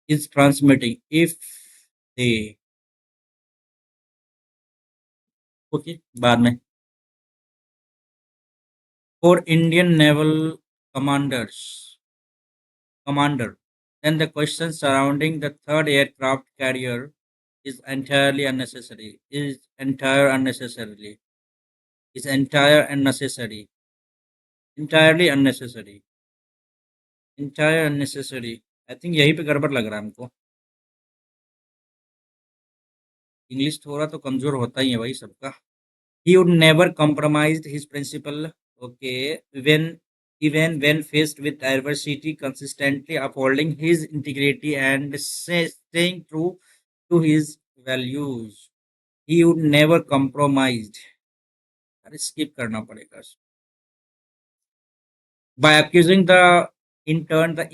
is transmitting, if they, okay बाद में। For Indian naval commanders commander, then the question surrounding the third aircraft carrier is entirely unnecessary. Is entire unnecessary. Entirely unnecessary. Entire unnecessary. I think यहीं पे गड़बड़ लग रहा है हमको। English थोड़ा तो कमजोर होता ही है भाई सबका। He would never compromised his principle. Okay, when even when faced with adversity, consistently upholding his integrity and staying true to his values. He would never compromised. अरे skip करना पड़ेगा. By accusing in turn, the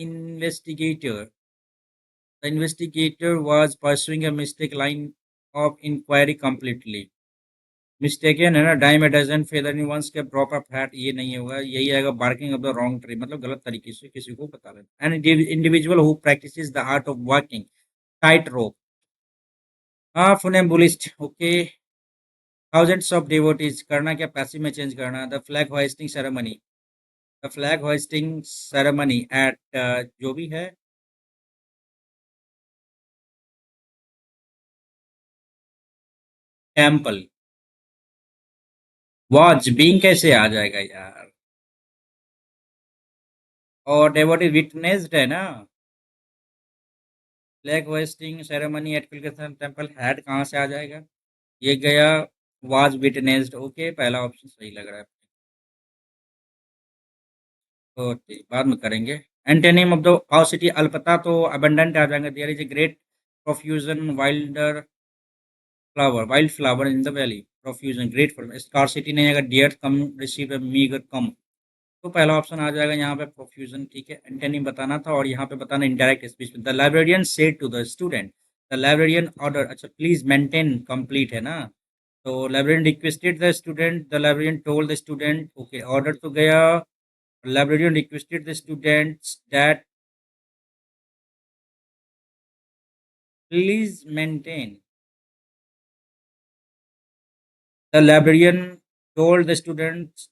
investigator was pursuing a mistake line of inquiry completely. Mistaken है ना, dime a dozen feather in one's के proper flat ये नहीं होगा, यही आएगा barking of the wrong tree, मतलब गलत तरीके से किसी को बता देना. An individual who practises the art of walking tight rope. हाँ funambulist. Okay. Thousands of devotees करना क्या, पैसिव में चेंज करना. The flag hoisting ceremony. The flag hoisting ceremony at जो भी है टेम्पल. वॉच बीइंग कैसे आ जाएगा यार. और डेवोटी विटनेस्ड है ना. फ्लैग होइस्टिंग सेरेमनी एट किलकेसन टेम्पल हैड कहाँ से आ जाएगा. ये गया वाज विटनेस्ड. ओके, पहला ऑप्शन सही लग रहा है. ओके, बाद में करेंगे. एंटेनिम ऑफ द पाउसिटी अल्पता तो अबंडेंट आ जाएंगे. There is a great profusion wild flower in the valley. Profusion great for scarcity नहीं आएगा. Dear come receive meagre come. तो पहला ऑप्शन आ जाएगा यहाँ पे प्रोफ्यूजन. ठीक है, एंटेनिम बताना था और यहाँ पे बताना इंडायरेक्ट स्पीच में. The librarian said to the student. The librarian order. अच्छा, प्लीज मेंटेन कंप्लीट है ना. तो librarian requested the student. The librarian told the student. Okay, order तो गया. Librarian requested the students that please maintain. The librarian told the students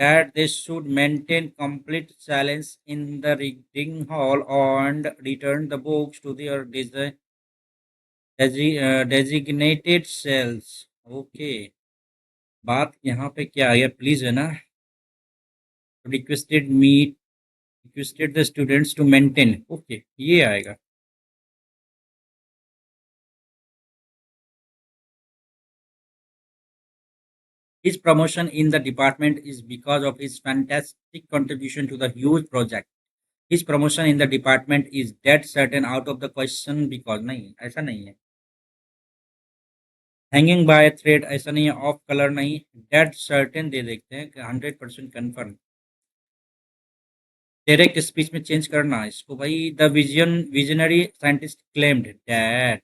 that they should maintain complete silence in the reading hall and return the books to their designated cells. Okay. बात यहाँ पे क्या है, please है ना. Requested me requested the students to maintain. Okay, ये आएगा. His promotion in the department is because of his fantastic contribution to the huge project. His promotion in the department is dead certain out of the question because नहीं, ऐसा नहीं है. Hanging bye thread ऐसा नहीं है. Of colour नहीं. Dead certain दे देखते हैं कि 100% कन्फर्म. डायरेक्ट स्पीच में चेंज करना है इसको भाई. The visionary scientist claimed that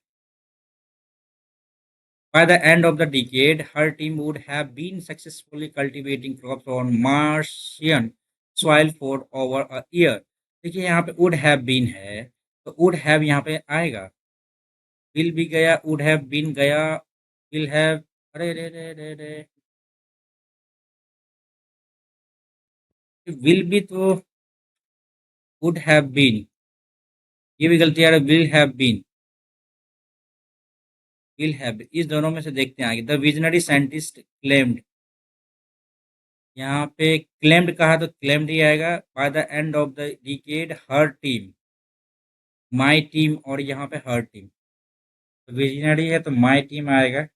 by the end of the decade her team would have been successfully cultivating crops on Martian soil for over a year. देखिए यहाँ पे would have been है तो would have यहाँ पे आएगा. Will भी गया. वुड हैव बीन गया. Will have. अरे रे रे रे रे. विल भी तो वुड हैव बीन. ये भी गलती आ रहा है. Will have been. Will have. इस दोनों में से देखते हैं आगे. The visionary scientist claimed. यहाँ पे क्लेम्ड कहा तो क्लेम्ड ही आएगा. By the end of the decade her team. My team और यहाँ पे हर टीम. तो विजनरी है तो माई टीम आएगा.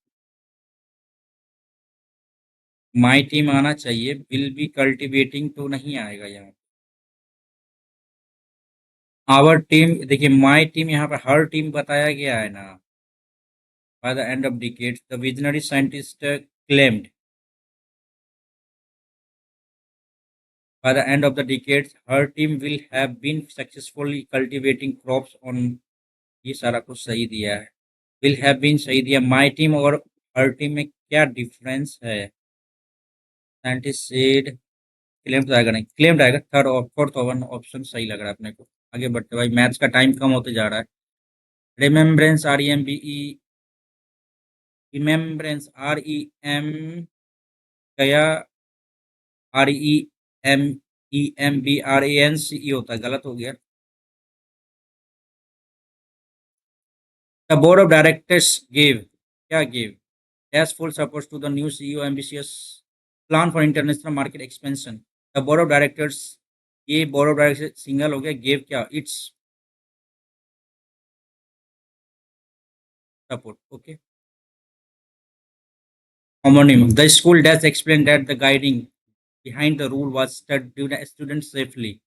माई टीम आना चाहिए. विल बी कल्टिवेटिंग तो नहीं आएगा यहाँ. Our team. देखिए माई टीम यहाँ पे हर टीम बताया गया है ना. By the end of decades, the visionary scientist claimed. By the end of the decades, her team will have been successfully cultivating crops on. ये सारा कुछ सही दिया है. Will have been सही दिया. My team और her team में क्या डिफरेंस है. Scientist said. क्लेम्ड आएगा नहीं. क्लेम्ड आएगा. थर्ड और फोर्थ वन ऑप्शन सही लग रहा है अपने को. आगे बढ़ते भाई, मैथ्स का टाइम कम होते जा रहा है. Remembrance REMBE. रिमेम्बरेंस REM गया. REMEMBRANCE होता है. गलत हो गया. The board of directors give. क्या give. Dash full support to the new CEO ambitious plan for international market expansion. The board of directors. ये बोर्ड ऑफ डायरेक्टर्स सिंगल हो गया. गिव क्या, its support. Okay. Homonym. The school dash explain that the guiding behind the rule was student safety.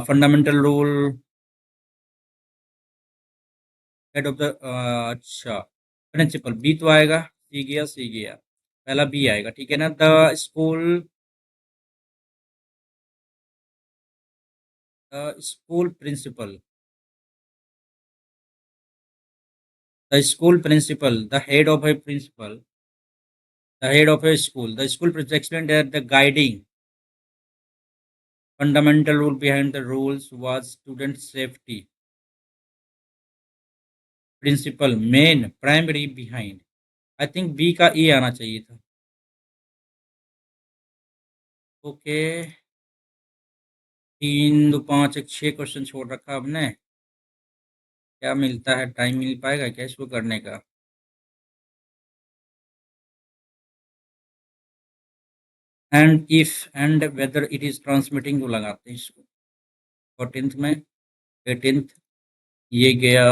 Fundamental rule, head of the, अच्छा, principal B तो आएगा, सी गया, पहला B आएगा, ठीक है ना। The school principal, the head of a principal, the head of a school, the school explained that the guiding fundamental rule behind the rules was student safety. Principal main primary behind, I think B का E आना चाहिए था। Okay, 3 2 5 एक 6 question छोड़ रखा आपने, क्या मिलता है, टाइम मिल पाएगा क्या इसको करने का? And if and whether it is transmitting को लगाते हैं इसको 14th में, 18th, ये गया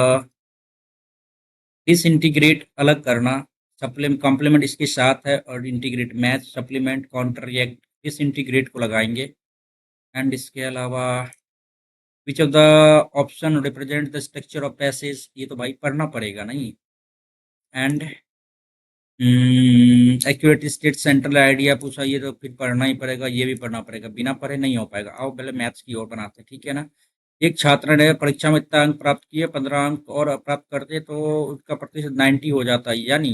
डिसइंटीग्रेट अलग करना, सप्लीमेंट कॉम्प्लीमेंट इसके साथ है, और integrate match supplement counter react disintegrate को लगाएंगे। एंड इसके अलावा which of the option represent the structure of passage, ये तो भाई पढ़ना पड़ेगा नहीं। And accurate state central idea पूछा, ये तो फिर पढ़ना ही पड़ेगा, ये भी पढ़ना पड़ेगा, बिना पढ़े नहीं हो पाएगा। आओ पहले मैथ्स की ओर बनाते हैं, ठीक है ना। एक छात्र ने परीक्षा में इतना अंक प्राप्त किए, 15 अंक और प्राप्त करते तो उसका प्रतिशत 90 हो जाता है, यानी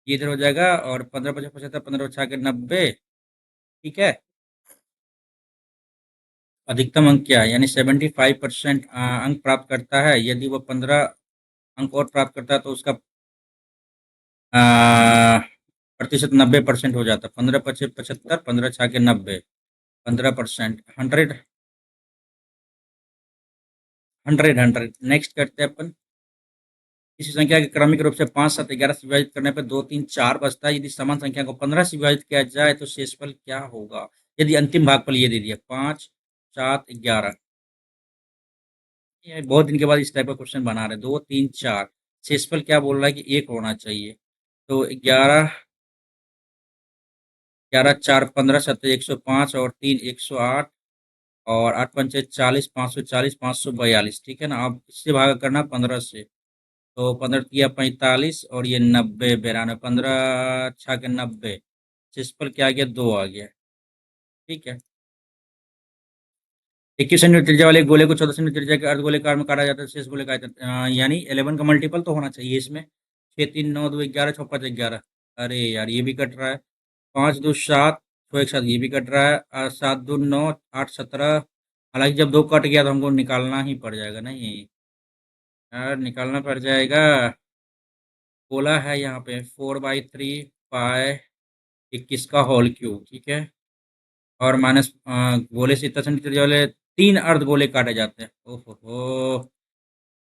ये इधर हो जाएगा, और 15 × 5 = 75, 15 × 6 = 90, ठीक है। अधिकतम अंक क्या है, यानी 75% अंक प्राप्त करता है, यदि वो 15 अंक और प्राप्त करता है तो उसका प्रतिशत 90% हो जाता है। 15 × 5 = 75, 15 × 6 = 90, 15%, 100, 100। नेक्स्ट करते हैं अपन, किसी संख्या के क्रमिक रूप से 5 7 11 से विभाजित करने पर 2 3 4 बचता है, यदि समान संख्या को 15 से विभाजित किया जाए तो शेषफल क्या होगा? यदि अंतिम भागफल ये दे दिया 5 7 11, ये बहुत दिन के बाद इस टाइप का क्वेश्चन बना रहे, 2 3 4, शेषफल क्या बोल रहा है कि 1 होना चाहिए, तो 11 11 4 15 7 105 और 3 108, और 8 पंचे 40, 540, 542, ठीक है ना। अब इससे भागा करना 15 से, तो 15 × 3 = 45, और ये 90 92, 15 × 6 = 90, शेषफल क्या आ गया, 2 आ गया, ठीक है। 21 सेंटीमीटर त्रिज्या वाले गोले को 14 सेंटीमीटर त्रिज्या के अर्धगोलेकार में काटा जाता है, शेष गोले का यानी 11 का मल्टीपल तो होना चाहिए इसमें। 6 3 9 2 11, 6 5 11, अरे यार ये भी कट रहा है, 5 2 7, 6 1 7, ये भी कट रहा है, और 7 2 9 8 17, हालांकि जब 2 कट गया तो हमको निकालना ही पड़ जाएगा, नहीं यार निकालना पड़ जाएगा। बोला है यहाँ पे 4/3 पाई 21 का होल क्यूब, ठीक है। और माइनस गोले से इतना सेंटीमीटर वाले 3 अर्धगोले काटे जाते हैं, ओहो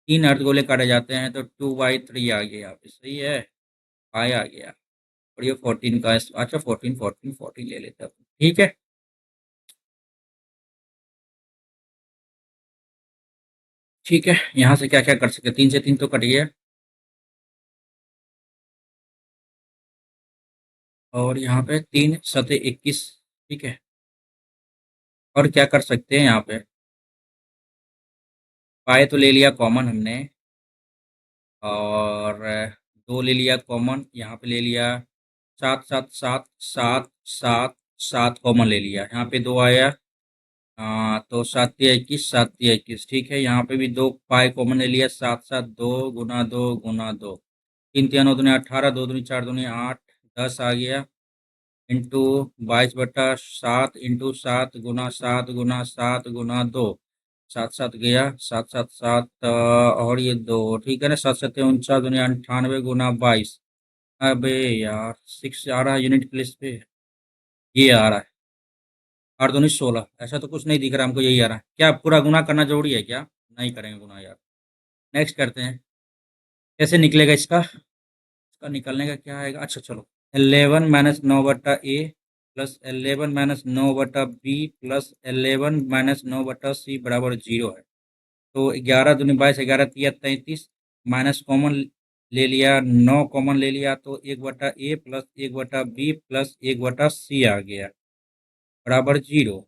3 अर्धगोले काटे जाते हैं, तो 2/3 आ गया यहाँ पे, सही है, पाई आ गया। और ये 14 का, अच्छा 14 14 14 ले लेते हैं, ठीक है। ठीक है, यहाँ से क्या क्या कर सकते हैं, 3 से 3 तो कट गया, और यहाँ पे 3 × 7 = 21, ठीक है। और क्या कर सकते हैं यहाँ पे, पाए तो ले लिया कॉमन हमने, और 2 ले लिया कॉमन, यहाँ पे ले लिया 7 7 7 7 7 7 कॉमन ले लिया, यहाँ पे 2 आया, तो 7 × 3 = 21, 7 × 3 = 21, ठीक है। यहाँ पे भी 2 पाए कॉमन ले लिया, 7 7 2 × 2 × 2, 3 3 9 दूनी 18, 2 दूनी 4 दूनी 8, 10 आ गया, इंटू 22/7 इंटू 7 × 7 × 7 × 2, 7 7 गया, 7 7 7, और ये 2, ठीक है ना, 7 7 49 दूनी 98 × 22, अबे यार 6 आ रहा है यूनिट प्लेस पे, ये आ रहा है, 8 दूनी 16, ऐसा तो कुछ नहीं दिख रहा हमको, यही आ रहा है, क्या पूरा गुना करना जरूरी है क्या? नहीं करेंगे गुना यार। नेक्स्ट करते हैं, कैसे निकलेगा इसका निकलने का क्या आएगा, अच्छा चलो, 11 - 9/A plus 11 - 9/B plus 11 - 9/C बराबर 0 है, तो 11 दूनी 22, 11 तिया 33, माइनस कॉमन ले लिया, 9 कॉमन ले लिया तो 1/a plus 1/b plus 1/c आ गया बराबर 0।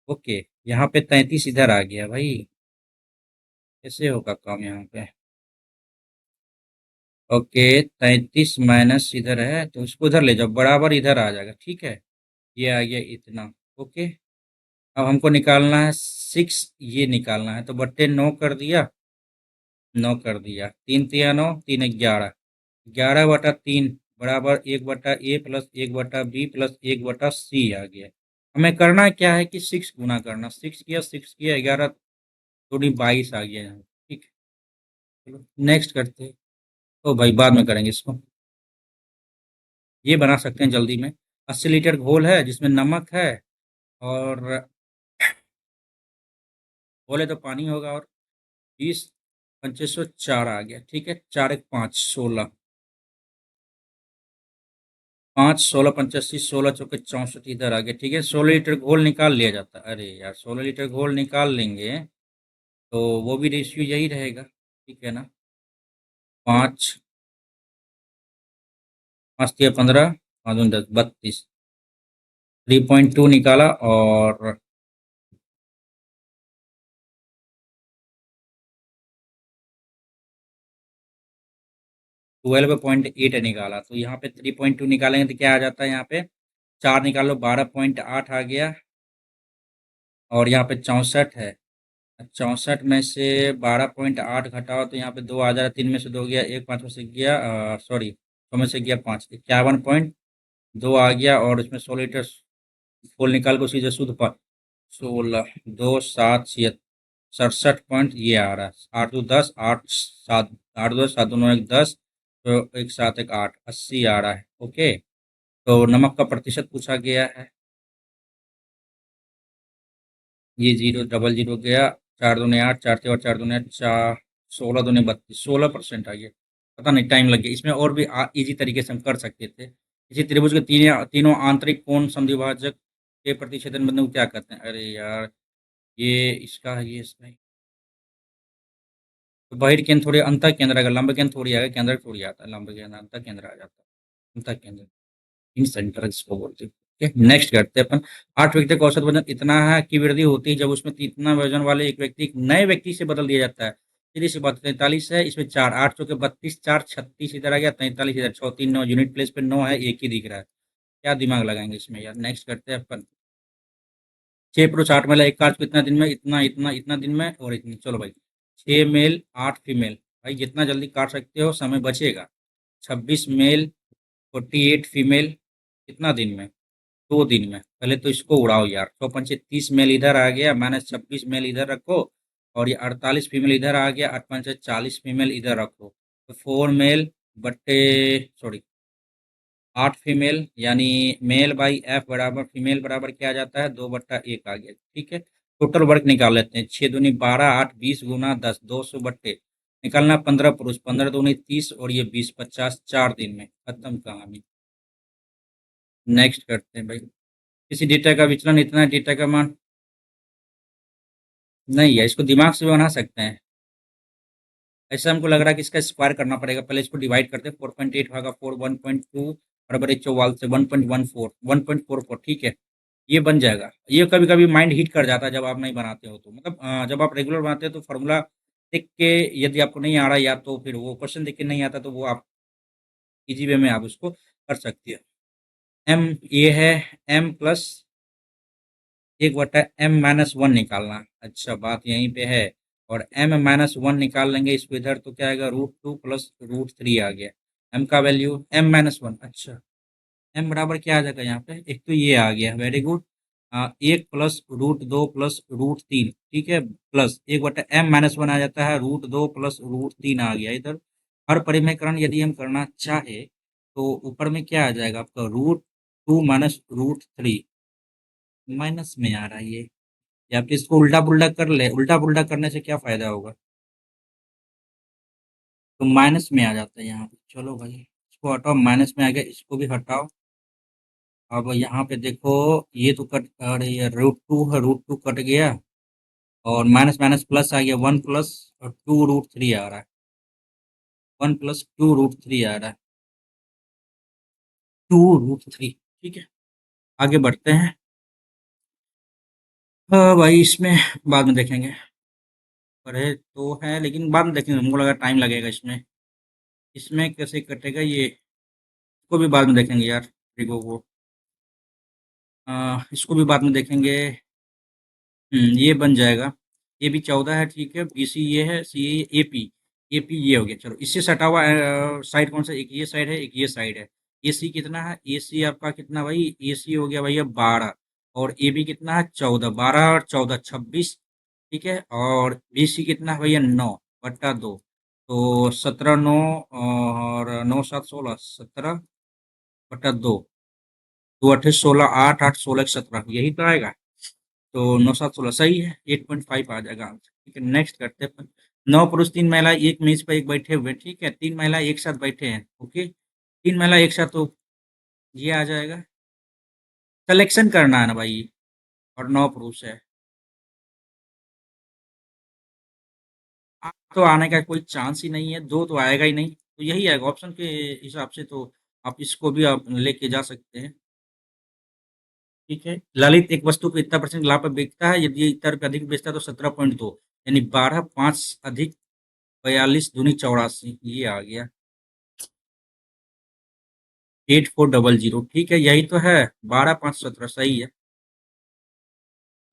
ओके, यहाँ पे 33 इधर आ गया भाई, कैसे होगा काम यहाँ पे। ओके, 33 माइनस इधर है तो इसको इधर ले जाओ, बराबर इधर आ जाएगा, ठीक है। ये आ गया इतना। ओके, अब हमको निकालना है 6, ये निकालना है तो बट्टे 9 कर दिया, 9 कर दिया, 3 तिया 9, 3 11, 11/3 बराबर 1/a plus 1/b plus 1/c आ गया। हमें करना क्या है कि 6 गुना करना, 6 किया 11 थोड़ी 22 आ गया यहाँ, ठीक है। चलो नेक्स्ट करते हैं, तो भाई बाद में करेंगे इसको। ये बना सकते हैं जल्दी में। 80 लीटर घोल है जिसमें नमक है और घोल है तो पानी होगा, और 20 2504 आ गया, ठीक है। 4 1 5 16, 5 16 85 16 चौके 64 इधर आ गया, ठीक है। 16 लीटर घोल निकाल लिया जाता है। अरे यार, 16 लीटर घोल निकाल लेंगे तो वो भी रेशियो यही रहेगा, ठीक है ना। 5 5 तिया 15, 5 दूनी 10, 32, 3.2 निकाला और 12.8 निकाला, तो यहाँ पे 3.2 निकालेंगे तो क्या आ जाता है, यहाँ पे 4 निकालो 12.8 आ गया, और यहाँ पे 64 है, 64 में से 12.8 घटाओ तो यहाँ पे 2 आ जा रहा है, 3 में से 2 गया, एक 5 में से गया, सॉरी 6 में से गया 5, 51.2 आ गया, और इसमें 16 लीटर फुल निकाल को सीधे शुद्ध 16 2 7 67 ये आ रहा है, 8 2 10 8 7 8 2 7 2 1 10, तो 1 7 1 8 80 आ रहा है। ओके, तो नमक का प्रतिशत पूछा गया है, ये 0 डबल 0 गया, 4 दूनी 8 4 और 4 दूनी 4 16 दूनी 32, 16% आ गया। पता नहीं टाइम लग गया इसमें, और भी इजी तरीके से हम कर सकते थे। इसी त्रिभुज के तीनों आंतरिक कोण समद्विभाजक के प्रतिच्छेदन बिंदु को क्या कहते हैं। अरे यार, ये इसका है, ये इसका है। तो बहिर्केंद्र थोड़ी अंतः केंद्र आएगा, लंब केंद्र थोड़ी आएगा, केंद्र थोड़ी आता है, लंब केंद्र अंतः केंद्र आ जाता है, अंतः केंद्र इन सेंटर इसको बोलते हैं। ठीक, नेक्स्ट करते हैं अपन। 8 व्यक्ति का औसत वजन इतना है कि वृद्धि होती है जब उसमें इतना वजन वाले एक व्यक्ति एक नए व्यक्ति से बदल दिया जाता है। सीधी सी बात, 43 है, इसमें 4 8 चौके 32, 4 36 इधर आ गया, 43 इधर, 6 3 9, यूनिट प्लेस पे 9 है, एक ही दिख रहा है। क्या दिमाग लगाएंगे इसमें यार। नेक्स्ट करते हैं अपन। 6 पुरुष 8 महिला एक कार्य को इतना दिन में, इतना इतना इतना दिन में, और इतनी, चलो भाई 6 मेल 8 फीमेल, भाई जितना जल्दी काट सकते हो समय बचेगा। 26 मेल 48 फीमेल, कितना दिन में, 2 दिन में। पहले तो इसको उड़ाओ यार, 6 30 मेल इधर आ गया, माइनस 26 मेल इधर रखो, और ये 48 फीमेल इधर आ गया, 8 40 फीमेल इधर रखो, तो 4 मेल बट्टे, सॉरी 8 फीमेल, यानी मेल बाई एफ बराबर फीमेल बराबर क्या आ जाता है, 2/1 आ गया, ठीक है। टोटल वर्क निकाल लेते हैं, 6 दूनी 12 8 20 गुना 10, 200 बट्टे निकालना, 15 पुरुष 15 दूनी 30, और ये 20 50, 4 दिन में खत्म कहानी। नेक्स्ट करते हैं भाई। किसी डेटा का विचलन इतना है, डेटा का मान नहीं है, इसको दिमाग से भी बना सकते हैं। ऐसा हमको लग रहा है कि इसका स्क्वायर करना पड़ेगा, पहले इसको डिवाइड करते हैं, 4.8 भागा 4 1.2 बराबर 144 से 1.14 1.44, ठीक है। ये बन जाएगा। ये कभी कभी माइंड हीट कर जाता है जब आप नहीं बनाते हो, तो मतलब जब आप रेगुलर बनाते हैं तो फॉर्मूला देख के, यदि आपको नहीं आ रहा या तो फिर वो क्वेश्चन देख के नहीं आता, तो वो आप इजी वे में आप उसको कर सकते हैं। एम ये है, एम प्लस 1/m-1 निकालना। अच्छा, बात यहीं पे है। और m-1 निकाल लेंगे इसको इधर, तो क्या आएगा, √2 प्लस √3 आ गया। m का वैल्यू m-1, अच्छा m बराबर क्या आ जाएगा यहाँ पे, एक तो ये आ गया, वेरी गुड, 1 प्लस √2 प्लस √3, ठीक है, प्लस 1/m-1 आ जाता है, √2 प्लस √3 आ गया इधर। हर परिमेयकरण यदि हम करना चाहे तो ऊपर में क्या आ जाएगा आपका, √2 माइनस √3, माइनस में आ रहा है ये, या फिर इसको उल्टा पुल्टा कर ले, उल्टा पुल्टा करने से क्या फायदा होगा, तो माइनस में आ जाता है यहाँ पे। चलो भाई इसको हटाओ, माइनस में आ गया, इसको भी हटाओ। अब यहाँ पे देखो, ये तो कट, अरे ये √2 है, √2 कट गया, और माइनस माइनस प्लस आ गया, 1 प्लस और 2 √3 आ रहा है, 1 प्लस 2√3 आ रहा है, 2√3। ठीक है, आगे बढ़ते हैं। हाँ भाई, इसमें बाद में देखेंगे। पढ़े तो है लेकिन बाद में देखेंगे, हमको लगा टाइम लगेगा इसमें। इसमें कैसे कटेगा ये, इसको भी बाद में देखेंगे यार, ट्रिको को। इसको भी बाद में देखेंगे। ये बन जाएगा। ए बी 14 है, ठीक है। बी सी ये है, सी ए पी, ए पी ये हो गया। चलो, इससे सटा हुआ साइड कौन सा, एक ये साइड है, एक ये साइड है। ए सी कितना है, ए सी आपका कितना भाई, ए सी हो गया भैया 12, और ए बी कितना है 14, 12 और 14 26। ठीक है, और बी सी कितना है भैया 9/2, तो 17 9 और 9 7 16, 17/2, 2 8 16, 8 8 16 17, यही तो आएगा। तो 9 7 16 सही है, 8.5 आ जाएगा आंसर। ठीक है, नेक्स्ट करते हैं अपन। 9 पुरुष 3 महिला एक मेज पर एक बैठे हुए हैं, ठीक है। 3 महिला एक साथ बैठे हैं, ओके। 3 महिला एक साथ, तो ये आ जाएगा। कलेक्शन करना है ना भाई, और 9 पुरुष है। आप तो आने का कोई चांस ही नहीं है, दो तो आएगा ही नहीं, तो यही आएगा ऑप्शन के हिसाब से। तो आप इसको भी आप लेके जा सकते हैं। ठीक है, ललित एक वस्तु को इतना परसेंट लाभ पर बेचता है, यदि ये इतना रुपये अधिक बेचता है तो 17.2, यानी 12 5 अधिक 42 दूनी 84, ये आ गया। 8400, ठीक है, यही तो है। 12 5 17 सही है।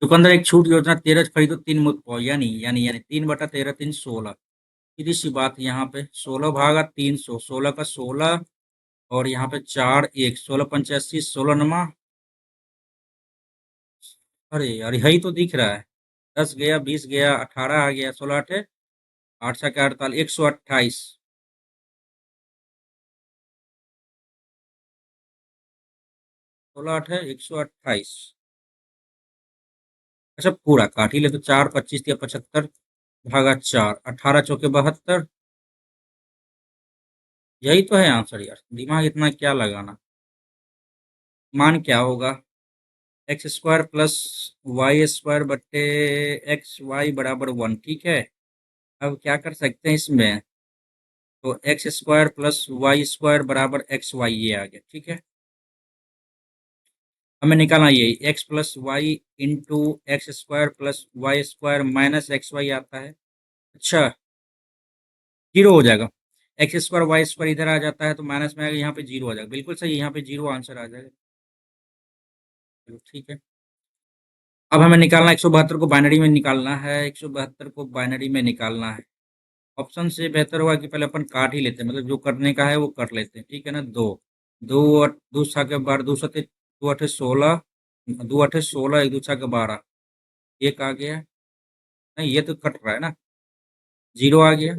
दुकानदार एक छूट योजना, 13 खरीदो 3 मुफ्त पाओ, यानी 3/13 3 16। सीधी सी बात, यहाँ पे 16/300, 16 का 16, और यहाँ पे 4 1, 16 85, 16 नमा। अरे यार, यही तो दिख रहा है। 10 गया, 20 गया, 18 आ गया, 16 8 8 7 48, 128। 16 8 है 128। अच्छा, पूरा काट ही ले तो 4 25 या 75 भागा 4, 18 चौके 72। यही तो है आंसर यार, दिमाग इतना क्या लगाना। मान क्या होगा, x² + y² / xy = 1, ठीक है। अब क्या कर सकते हैं इसमें, तो x² + y² = xy, ये आ गया, ठीक है। हमें निकालना ये x + y × x² + y² - xy आता है। अच्छा, जीरो हो जाएगा। x² y² इधर आ जाता है तो माइनस में आएगा, यहाँ पे जीरो आ जाएगा, बिल्कुल सही, यहाँ पे जीरो आंसर आ जाएगा। चलो ठीक है। अब हमें निकालना 172 को बाइनरी में निकालना है, 172 को बाइनरी में निकालना है। ऑप्शन से बेहतर होगा कि पहले अपन काट ही लेते हैं, मतलब जो करने का है वो कर लेते हैं, ठीक है ना। दो, दो छः के 12, दो सत्ते, दो अठे 16, दो अठे 16, एक दो छः के 12, एक आ गया। नहीं, ये तो कट रहा है ना, जीरो आ गया।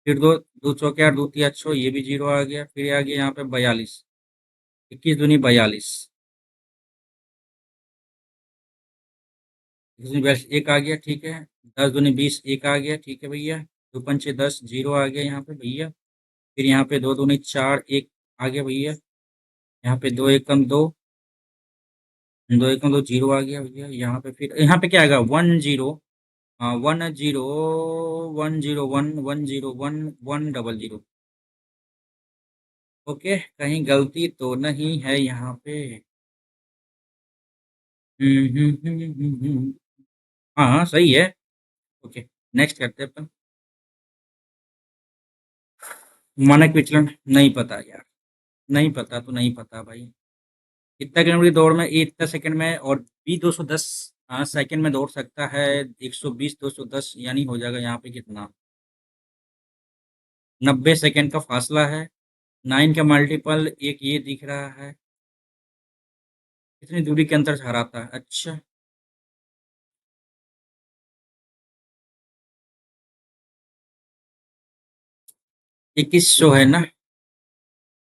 फिर दो, दो चौके 8, दो तिया 6, ये भी जीरो आ गया। फिर आ गया यहाँ पे 42, 21 दूनी 42, 21 दूनी 42, एक आ गया, ठीक है। 10 दूनी 20, एक आ गया, ठीक है भैया। दो पंचे 10, जीरो आ गया यहाँ पे भैया। फिर यहाँ पे 2 दूनी 4, एक आ गया भैया। यहाँ पे 2 एकम 2, 2 एकम 2, जीरो आ गया भैया। यहाँ पे फिर यहाँ पे क्या आएगा, 10, हाँ 10, 101, 101, 100। ओके, कहीं गलती तो नहीं है यहाँ पे। हाँ हाँ सही है। ओके, नेक्स्ट करते हैं अपन। मानक विचलन नहीं पता यार, नहीं पता तो नहीं पता भाई। इतना किलोमीटर की दौड़ में ए इतना सेकंड में, और बी 210 सेकंड में दौड़ सकता है। 120 210, यानी हो जाएगा यहाँ पे कितना, 90 सेकंड का फासला है। 9 का मल्टीपल एक ये दिख रहा है, कितनी दूरी के अंतर से हराता है। अच्छा, 2100 है ना।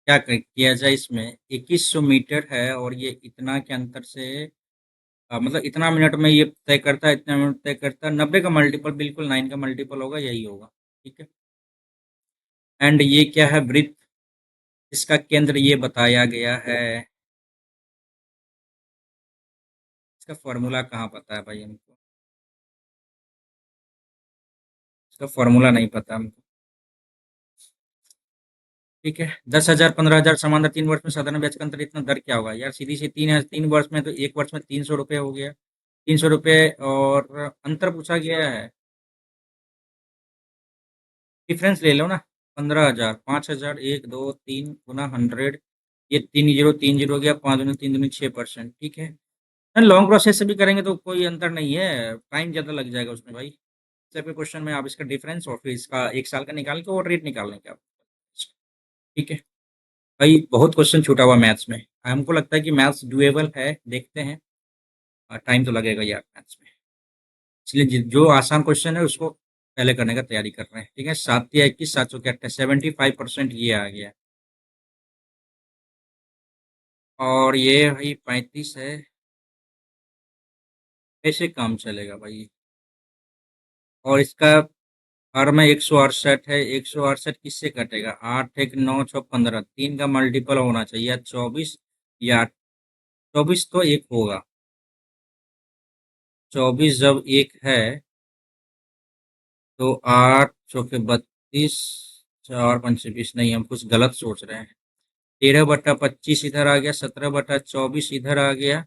क्या किया जाए इसमें, 2100 मीटर है, और ये इतना के अंतर से मतलब इतना मिनट में ये तय करता है, इतना मिनट तय करता है। 90 का मल्टीपल बिल्कुल 9 का मल्टीपल होगा, यही होगा। ठीक है। एंड ये क्या है, वृत्त, इसका केंद्र ये बताया गया है। इसका फॉर्मूला कहाँ पता है भाई हमको, इसका फॉर्मूला नहीं पता हमको। ठीक है। 10,000 15,000 समानता 3 वर्ष में साधारण ब्याज का अंतर इतना दर क्या होगा यार? सीधी सी 3 वर्ष में तो 1 वर्ष में 300 रुपये हो गया। 300 रुपये और अंतर पूछा गया है। डिफरेंस ले लो ना। 15,000 5,000 1 2 3 गुना 100। ये 3 जीरो हो गया। 5 दूनी 3 दूनी 6%। ठीक है। लॉन्ग प्रोसेस से भी करेंगे तो कोई अंतर नहीं है। टाइम ज़्यादा लग जाएगा उसमें भाई। सबके क्वेश्चन में आप इसका डिफरेंस और फिर इसका 1 साल का निकाल के और रेट निकालने का। ठीक है। भाई बहुत क्वेश्चन छूटा हुआ मैथ्स में। हमको लगता है कि मैथ्स डुएबल है। देखते हैं। टाइम तो लगेगा यार मैथ्स में। इसलिए जो आसान क्वेश्चन है उसको पहले करने का तैयारी कर रहे हैं। ठीक है। 7 या 21 7 चौके 28 75% ये आ गया। और ये भाई 35 है। ऐसे काम चलेगा भाई। और इसका हर में 168 है। 168 किससे कटेगा? 8 1 9 6 15 3 का मल्टीपल होना चाहिए या 24 या 24 तो एक होगा। 24 जब एक है तो 8 चौके 32 4 5 20 नहीं, हम कुछ गलत सोच रहे हैं। 13/25 इधर आ गया। 17/24 इधर आ गया।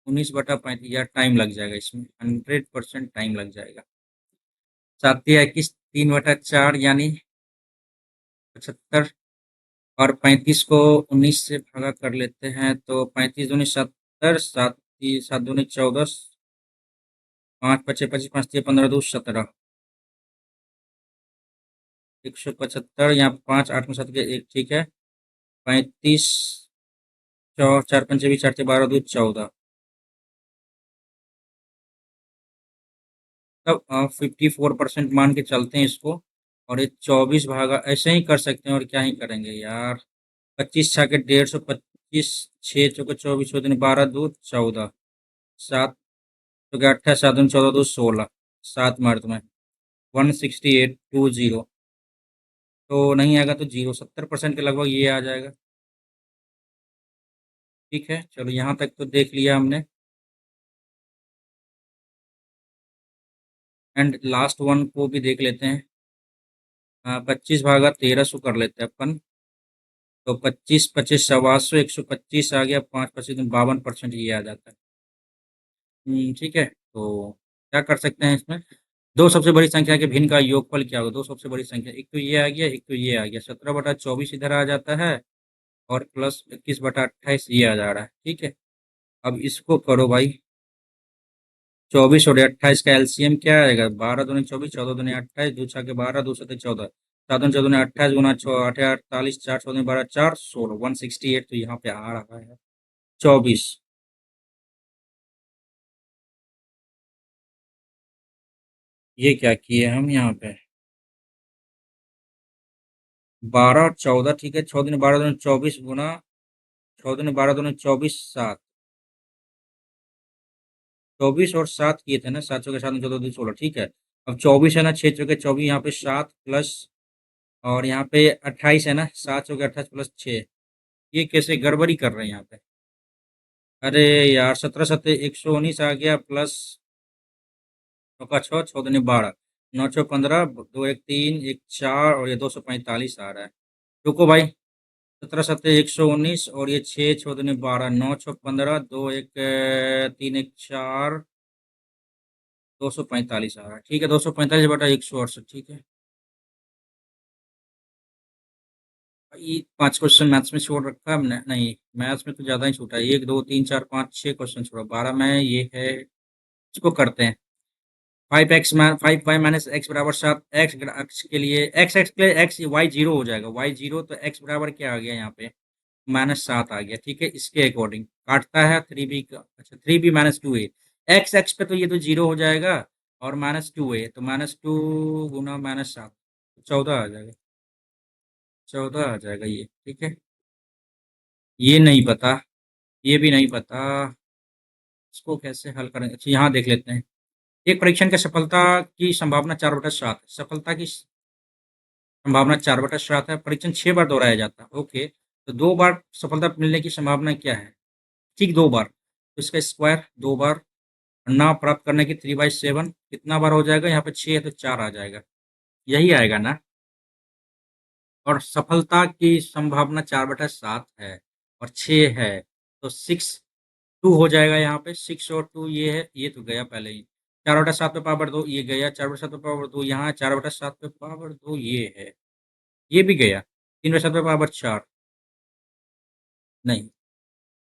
19/35 यार टाइम लग जाएगा इसमें। 100% टाइम लग जाएगा। 7 या 21 3/4 यानी 75। और 35 को 19 से भागा कर लेते हैं तो 35 दूनी 70 7 दूनी 14 5 5 25 5 3 15 2 17 175 यहाँ 5 8 में 7 के 1। ठीक है। 35 4 4 5 20 4 4 12 2 14 तब 54% मान के चलते हैं इसको। और ये 24 भागा ऐसे ही कर सकते हैं और क्या ही करेंगे यार। 25 6 के 150 25 6 चौके 24 12 2 14 7 चौके 28 7 दूनी 14 2 16 7 मर्द में 168 20 तो नहीं आएगा तो 70% के लगभग ये आ जाएगा। ठीक है। चलो यहाँ तक तो देख लिया हमने। एंड लास्ट वन को भी देख लेते हैं। 25 भागा 1300 कर लेते हैं अपन। तो 25 25 सवा 100 125 आ गया। 5 25 52% ये आ जाता है। ठीक है। तो क्या कर सकते हैं इसमें? दो सबसे बड़ी संख्या के भिन्न का योगफल क्या होगा? दो सबसे बड़ी संख्या, एक तो ये आ गया एक तो ये आ गया। 17/24 इधर आ जाता है और प्लस 21/28 ये आ जा रहा है। ठीक है। अब इसको करो भाई। 24 और 28 का एलसीएम क्या आएगा? 12 दूनी 24 14 दूनी 28 2 6 के 12 2 7 14 7 दूनी 28 गुना 6 8 48 4 14 12 4 16 168 तो यहाँ पे आ रहा है 24। ये क्या किए हम यहाँ पे? 12 14 ठीक है। 6 दूनी 12 दूनी 24 गुना 6 दूनी 12 दूनी 24 7 24 और 7 किए थे ना। 7 चौके 7 14 2 16 ठीक है। अब 24 है ना। 6 चौके 24 यहाँ पे 7 प्लस और यहाँ पे 28 है ना। 7 चौके 28 प्लस 6। ये कैसे गड़बड़ी कर रहे हैं यहाँ पे? अरे यार 17 7 119 आ गया प्लस चौका 6 6 दूनी 12 9 6 15 2 1 3 1 4 और ये 245 आ रहा है। रुको भाई। 17 7 119 और ये 6 6 दूनी 12 9 6 15 2 1 3 1 4 245 आ रहा है। ठीक है। 245/168 ठीक है। ये 5 क्वेश्चन मैथ्स में छोड़ रखा है हमने। नहीं, मैथ्स में तो ज़्यादा ही छूटा है। 1 2 3 4 5 6 क्वेश्चन छोड़ा। 12 में ये है। इसको करते हैं। 5 5 - x बराबर 7 एक्स अक्ष के लिए एक्स एक्स के लिए एक्स वाई जीरो हो जाएगा। वाई जीरो तो एक्स बराबर क्या आ गया यहाँ पे? -7 आ गया। ठीक है। इसके अकॉर्डिंग काटता है 3b का। अच्छा 3b - 2a। एक्स एक्स पे तो ये तो जीरो हो जाएगा और -2a तो -2 गुना -7 14 आ जाएगा। 14 आ जाएगा ये। ठीक है। ये नहीं पता। ये भी नहीं पता। इसको कैसे हल करें? अच्छा यहाँ देख लेते हैं। एक परीक्षण की सफलता की संभावना 4/7 है। सफलता की संभावना 4/7 है। परीक्षण 6 बार दोहराया जाता है। ओके। तो 2 बार सफलता मिलने की संभावना क्या है? ठीक 2 बार तो इसका स्क्वायर 2 बार। ना प्राप्त करने की 3/7 कितना बार हो जाएगा? यहाँ पे 6 है तो 4 आ जाएगा। यही आएगा ना? और सफलता की संभावना 4/7 है और 6 है, तो 6 2 हो जाएगा यहाँ पे, 6 और 2 ये है, ये तो गया पहले ही। 4/7 पे पावर 2 ये गया, 4/7 पे पावर 2 यहाँ, 4/7 पे पावर 2 ये है, ये भी गया, 3/7 पे पावर 4 नहीं,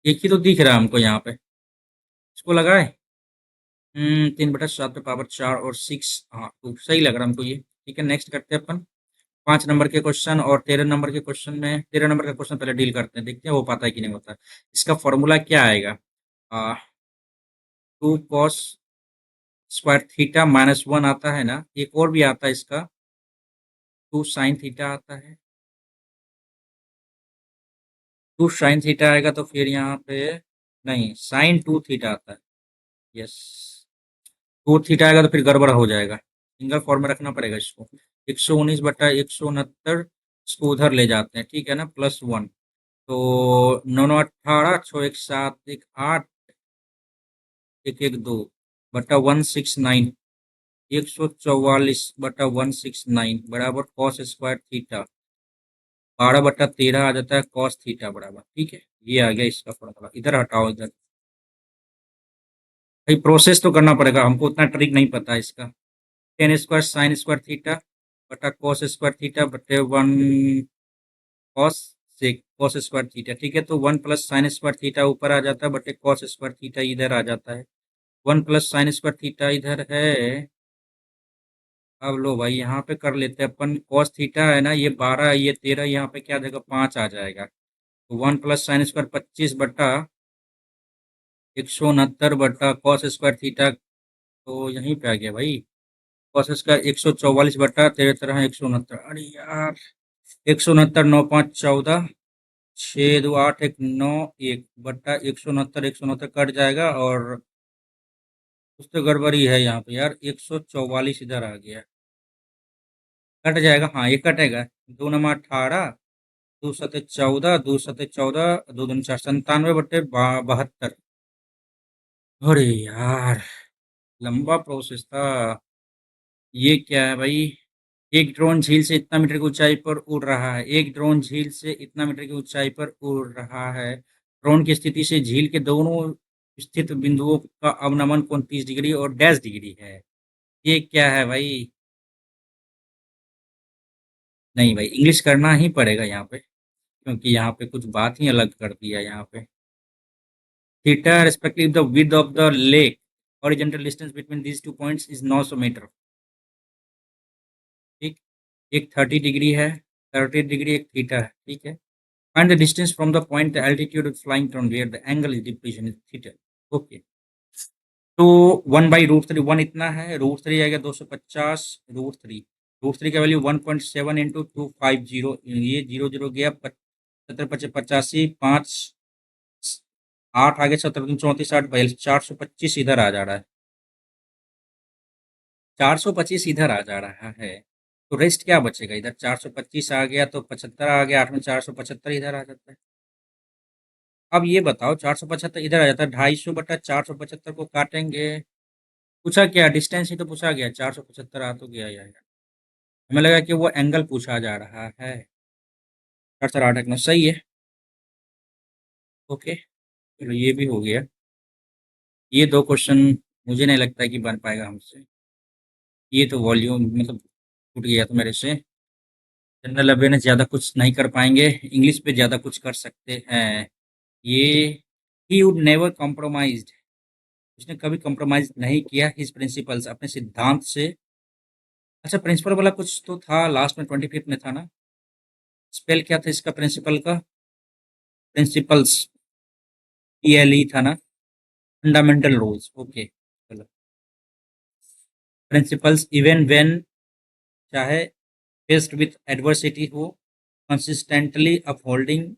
एक ही तो दिख रहा है हमको यहाँ पे, इसको लगाए 3/7 पे पावर 4 और 6, हाँ तो सही लग रहा है हमको ये। ठीक है, नेक्स्ट करते हैं अपन 5 नंबर के क्वेश्चन और 13 नंबर के क्वेश्चन में 13 नंबर का क्वेश्चन पहले डील करते हैं, देखते हैं वो पाता है कि नहीं होता है। इसका फॉर्मूला क्या आएगा, 2 cos² थीटा -1 आता है ना, एक और भी आता है इसका 2 sin थीटा आता है, 2 sin थीटा आएगा तो फिर यहाँ पे नहीं sin 2 थीटा आता है, यस 2 थीटा आएगा तो फिर गड़बड़ हो जाएगा, सिंगल फॉर्म में रखना पड़ेगा इसको। 119/169 इसको उधर ले जाते हैं, ठीक है ना, +1 तो 9 9 18 6 1 7 1 8 1 1 2 बटा 169 144/169 बराबर cos² थीटा 12/13 आ जाता है cos थीटा बराबर, ठीक है, ये आ गया इसका फॉर्मूला। इधर हटाओ, इधर भाई प्रोसेस तो करना पड़ेगा, हमको उतना ट्रिक नहीं पता है इसका। 10² sin² थीटा बटा cos² थीटा बटे 1 cos से cos²थीटा, ठीक है, तो 1 + sin² थीटा ऊपर आ जाता है बटे cos²थीटा इधर आ जाता है, 1 + sin² थीटा इधर है। अब लो भाई यहाँ पे कर लेते हैं अपन, cos थीटा है ना, ये 12 ये 13, यहाँ पे क्या देगा 5 आ जाएगा, तो 1 + sin² 25 बटा 169 बटा cos²थीटा, तो यहीं पे आ गया भाई, cos² 144/13 अरे यार 169 9 5 14 6 2 8 1 9 1 बटा 169 कट जाएगा और कुछ तो गड़बड़ी है यहाँ पे यार, 144 इधर आ गया, कट जाएगा, हाँ ये कटेगा, 2 9 18 2 7 14 2 7 14 2 दूनी 4 97/72। अरे यार लंबा प्रोसेस था, ये क्या है भाई, एक ड्रोन झील से इतना मीटर की ऊंचाई पर उड़ रहा है, एक ड्रोन झील से इतना मीटर की ऊंचाई पर उड़ रहा है, ड्रोन की स्थिति से झील के दोनों स्थित बिंदुओं का अवनमन कोण 30 डिग्री और डैश डिग्री है, ये क्या है भाई, नहीं भाई इंग्लिश करना ही पड़ेगा यहाँ पे, क्योंकि यहाँ पे कुछ बात ही अलग कर दिया यहाँ पे। Theta respective the width of the lake, horizontal distance between these 2 points is 900 metre, ठीक, एक 30 डिग्री है, 30 डिग्री एक थीटा है, ठीक है। Find the distance from the point the altitude flying from where the angle is depression is theta, okay. तो 1/√3 1 इतना है, √3 आएगा 250 √3, √3 का वैल्यू 1.7 इंटू 250, ये 0 0 गया, 75 85 5 8 आगे 17 34 8 42 425 इधर आ जा रहा है, 425 इधर आ जा रहा है, तो रेस्ट क्या बचेगा इधर, 425 आ गया तो 75 आ गया, 8 में 475 इधर आ जाता है। अब ये बताओ 475 इधर आ जाता है, 250/475 को काटेंगे, पूछा क्या डिस्टेंस ही तो पूछा गया, 475 आ तो गया यार, हमें लगा कि वो एंगल पूछा जा रहा है। 4 4 8 सही है, ओके चलो ये भी हो गया। ये 2 क्वेश्चन मुझे नहीं लगता है कि बन पाएगा हमसे, ये तो वॉल्यूम मतलब टूट गया तो मेरे से, जनरल अवेयरनेस ज़्यादा कुछ नहीं कर पाएंगे, इंग्लिश पे ज़्यादा कुछ कर सकते हैं। ये ही वुड नेवर कॉम्प्रोमाइज्ड, उसने कभी कॉम्प्रोमाइज नहीं किया हिज प्रिंसिपल्स, अपने सिद्धांत से। अच्छा प्रिंसिपल वाला कुछ तो था लास्ट में, 25 में था ना, स्पेल क्या था इसका प्रिंसिपल का, प्रिंसिपल्स PLE था ना, फंडामेंटल रूल्स, ओके चलो, प्रिंसिपल्स इवन व्हेन, चाहे faced with adversity हो, consistently upholding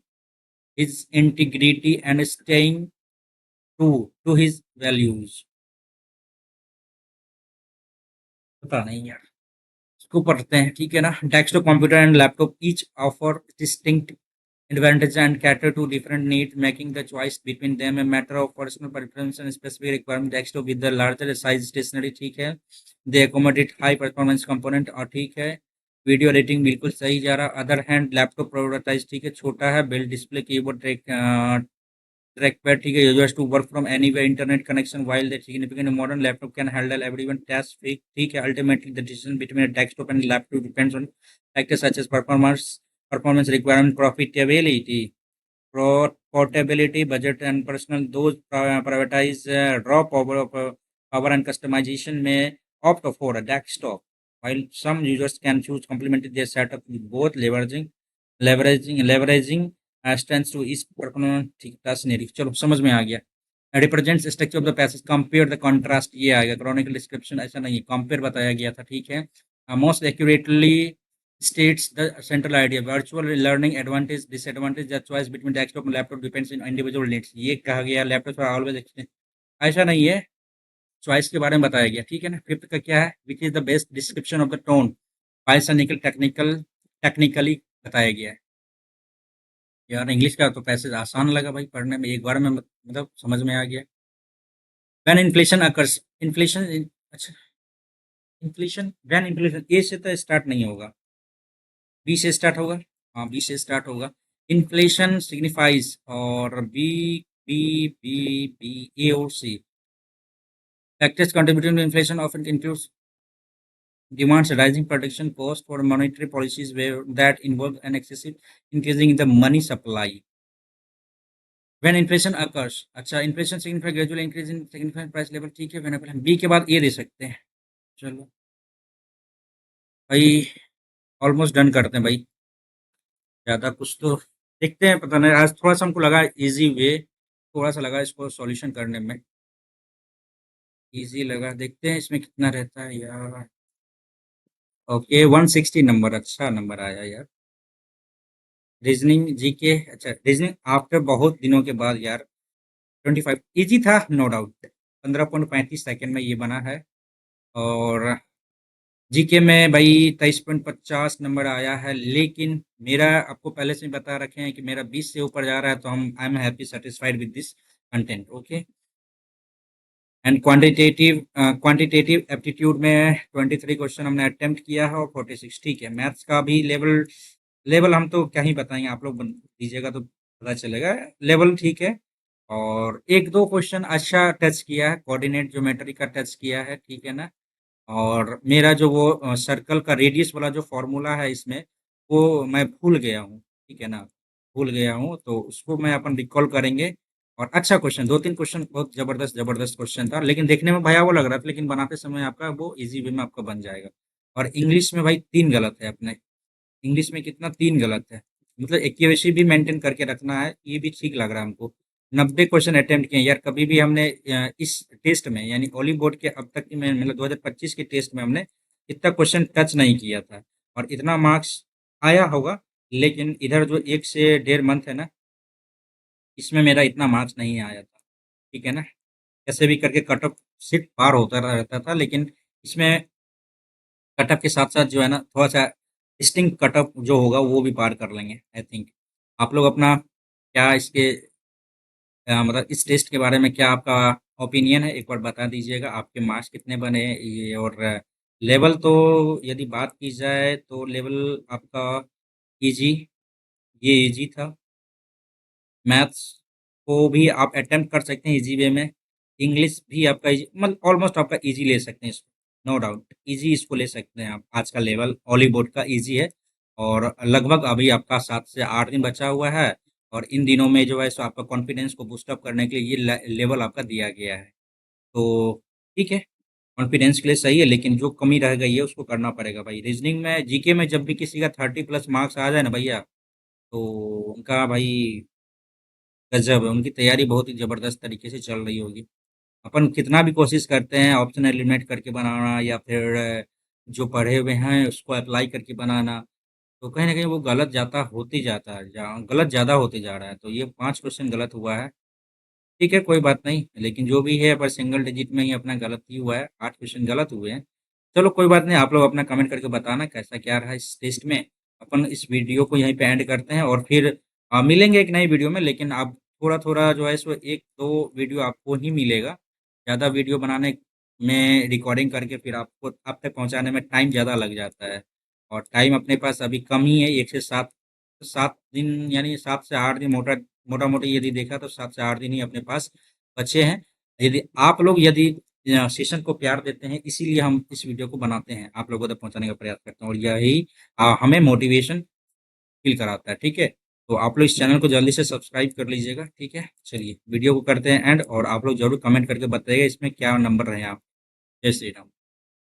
his integrity and staying true to his values, पता नहीं यार, इसको पढ़ते हैं, ठीक है ना। Desktop computer and laptop each offer distinct advantages and cater to different needs, making the choice between them a matter of personal preference and specific requirement। Desktop with the larger size stationery, ठीक है, they accommodate high performance component, और ठीक है, video editing बिल्कुल सही जा रहा। Other hand laptop prioritise ठीक है, छोटा है, build display, keyboard, track pad ठीक है, users to work from anywhere, internet connection while that significant modern laptop can handle everyone task ठीक है। Ultimately the decision between desktop and laptop depends on factors such as performance requirement, profitability, portability, budget, and personal. Those prioritize raw power and customization may opt for a desktop, while some users can choose complementing their setup with both leveraging strengths to each performance. ठीक task नहीं चलो समझ में आ गया। Represents structure of the passage, compare the contrast, ये आ गया। Chronicle description ऐसा नहीं है, कंपेयर बताया गया था ठीक है। Most accurately states the central idea virtual learning advantage disadvantage the choice between desktop and laptop depends on individual needs, ये कहा गया। लैपटॉप पर ऑलवेज ऐसा नहीं है, चॉइस के बारे में बताया गया ठीक है ना। फिफ्थ का क्या है, which is the best description of the tone, files निकल टेक्निकली बताया गया है। यार इंग्लिश का तो पैसेज आसान लगा भाई पढ़ने में, एक बार में मतलब समझ में आ गया। व्हेन इन्फ्लेशन अकर्स, इन्फ्लेशन, अच्छा इन्फ्लेशन, व्हेन इन्फ्लेशन ए से तो स्टार्ट नहीं होगा, बी से स्टार्ट होगा। हाँ बी से स्टार्ट होगा। इन्फ्लेशन सिग्निफाइज और B B B B A और C. Factors contributing to inflation often includes demands rising production cost for monetary policies where that involve an excessive increasing in the money supply. When inflation occurs, अच्छा inflation signify gradual increase in signified price level ठीक है। When हम B के बाद ए दे सकते हैं। चलो भाई ऑलमोस्ट डन करते हैं भाई, ज़्यादा कुछ तो देखते हैं, पता नहीं आज थोड़ा सा हमको लगा इजी वे, थोड़ा सा लगा इसको सॉल्यूशन करने में इजी लगा। देखते हैं इसमें कितना रहता है यार। ओके 160 नंबर, अच्छा नंबर आया यार। रीजनिंग जीके, अच्छा रीजनिंग आफ्टर बहुत दिनों के बाद यार 25 इजी था नो डाउट। 15.35 सेकेंड में ये बना है। और जीके में भाई 23.50 नंबर आया है, लेकिन मेरा आपको पहले से ही बता रखे हैं कि मेरा 20 से ऊपर जा रहा है, तो हम I am happy satisfied with this content okay. And quantitative aptitude में 23 क्वेश्चन हमने अटेम्प्ट किया है और 46 ठीक है। मैथ्स का भी लेवल लेवल हम तो क्या ही बताएंगे, आप लोग दीजिएगा तो पता चलेगा। लेवल ठीक है। और एक दो क्वेश्चन अच्छा टच किया है, कोऑर्डिनेट ज्योमेट्री का टच किया है ठीक है ना। और मेरा जो वो सर्कल का रेडियस वाला जो फॉर्मूला है इसमें, वो मैं भूल गया हूँ ठीक है ना, भूल गया हूँ, तो उसको मैं अपन रिकॉल करेंगे। और अच्छा क्वेश्चन, दो तीन क्वेश्चन बहुत जबरदस्त जबरदस्त क्वेश्चन था, लेकिन देखने में भयावह लग रहा था, लेकिन बनाते समय आपका वो इजी वे में आपका बन जाएगा। और इंग्लिश में भाई 3 गलत है अपने, इंग्लिश में कितना 3 गलत है, मतलब एक्यूरेसी भी मेंटेन करके रखना है, ये भी ठीक लग रहा है हमको। 90 क्वेश्चन अटेम्प्ट किए यार, कभी भी हमने इस टेस्ट में यानी ओली बोर्ड के अब तक में मतलब 2025 के टेस्ट में हमने इतना क्वेश्चन टच नहीं किया था और इतना मार्क्स आया होगा। लेकिन इधर जो 1 से 1.5 मंथ है ना, इसमें मेरा इतना मार्क्स नहीं आया था ठीक है ना। कैसे भी करके कट ऑफ सिर्फ पार होता रहता था, लेकिन इसमें कट ऑफ के साथ साथ जो है ना थोड़ा सा डिस्टिंक्ट कट ऑफ जो होगा वो भी पार कर लेंगे आई थिंक। आप लोग अपना क्या इसके मतलब इस टेस्ट के बारे में क्या आपका ओपिनियन है, एक बार बता दीजिएगा। आपके मार्क्स कितने बने ये, और लेवल तो यदि बात की जाए तो लेवल आपका इजी, ये इजी था। मैथ्स को भी आप अटेम्प्ट कर सकते हैं इजी वे में। इंग्लिश भी आपका इजी, मतलब ऑलमोस्ट आपका इजी ले सकते हैं इसको, नो डाउट इजी इसको ले सकते हैं आप। आज का लेवल ऑली बोर्ड का इजी है। और लगभग अभी आपका 7 से 8 दिन बचा हुआ है, और इन दिनों में जो है सो आपका कॉन्फिडेंस को बूस्टअप करने के लिए ये लेवल आपका दिया गया है। तो ठीक है, कॉन्फिडेंस के लिए सही है, लेकिन जो कमी रह गई है उसको करना पड़ेगा भाई। रीजनिंग में जीके में जब भी किसी का 30+ मार्क्स आ जाए ना भैया, तो उनका भाई गजब है, उनकी तैयारी बहुत ही ज़बरदस्त तरीके से चल रही होगी। अपन कितना भी कोशिश करते हैं ऑप्शन एलिमिनेट करके बनाना, या फिर जो पढ़े हुए हैं उसको अप्लाई करके बनाना, तो कहीं न कहीं वो गलत जाता होते जाता है, गलत ज़्यादा होते जा रहा है। तो ये 5 क्वेश्चन गलत हुआ है, ठीक है कोई बात नहीं, लेकिन जो भी है पर सिंगल डिजिट में ही अपना गलत ही हुआ है, 8 क्वेश्चन गलत हुए हैं। चलो कोई बात नहीं, आप लोग अपना कमेंट करके बताना कैसा क्या रहा इस टेस्ट में। अपन इस वीडियो को यहीं पे एंड करते हैं, और फिर मिलेंगे एक नई वीडियो में, लेकिन आप थोड़ा-थोड़ा जो है सो 1-2 वीडियो आपको ही मिलेगा। ज़्यादा वीडियो बनाने में रिकॉर्डिंग करके फिर आपको आप तक पहुँचाने में टाइम ज़्यादा लग जाता है। और टाइम अपने पास अभी कम ही है, 1 से 7 दिन, यानी 7 से 8 दिन, मोटा-मोटी यदि देखा तो 7 से 8 दिन ही अपने पास बचे हैं। यदि आप लोग सेशन को प्यार देते हैं, इसीलिए हम इस वीडियो को बनाते हैं, आप लोगों तक पहुँचाने का प्रयास करते हैं, और यही हमें मोटिवेशन फ़ील कराता है, ठीक है? तो आप लोग इस चैनल को जल्दी से सब्सक्राइब कर लीजिएगा, ठीक है? चलिए वीडियो को करते हैं एंड, और आप लोग ज़रूर कमेंट करके बताइएगा इसमें क्या नंबर रहे आप। जय श्री राम।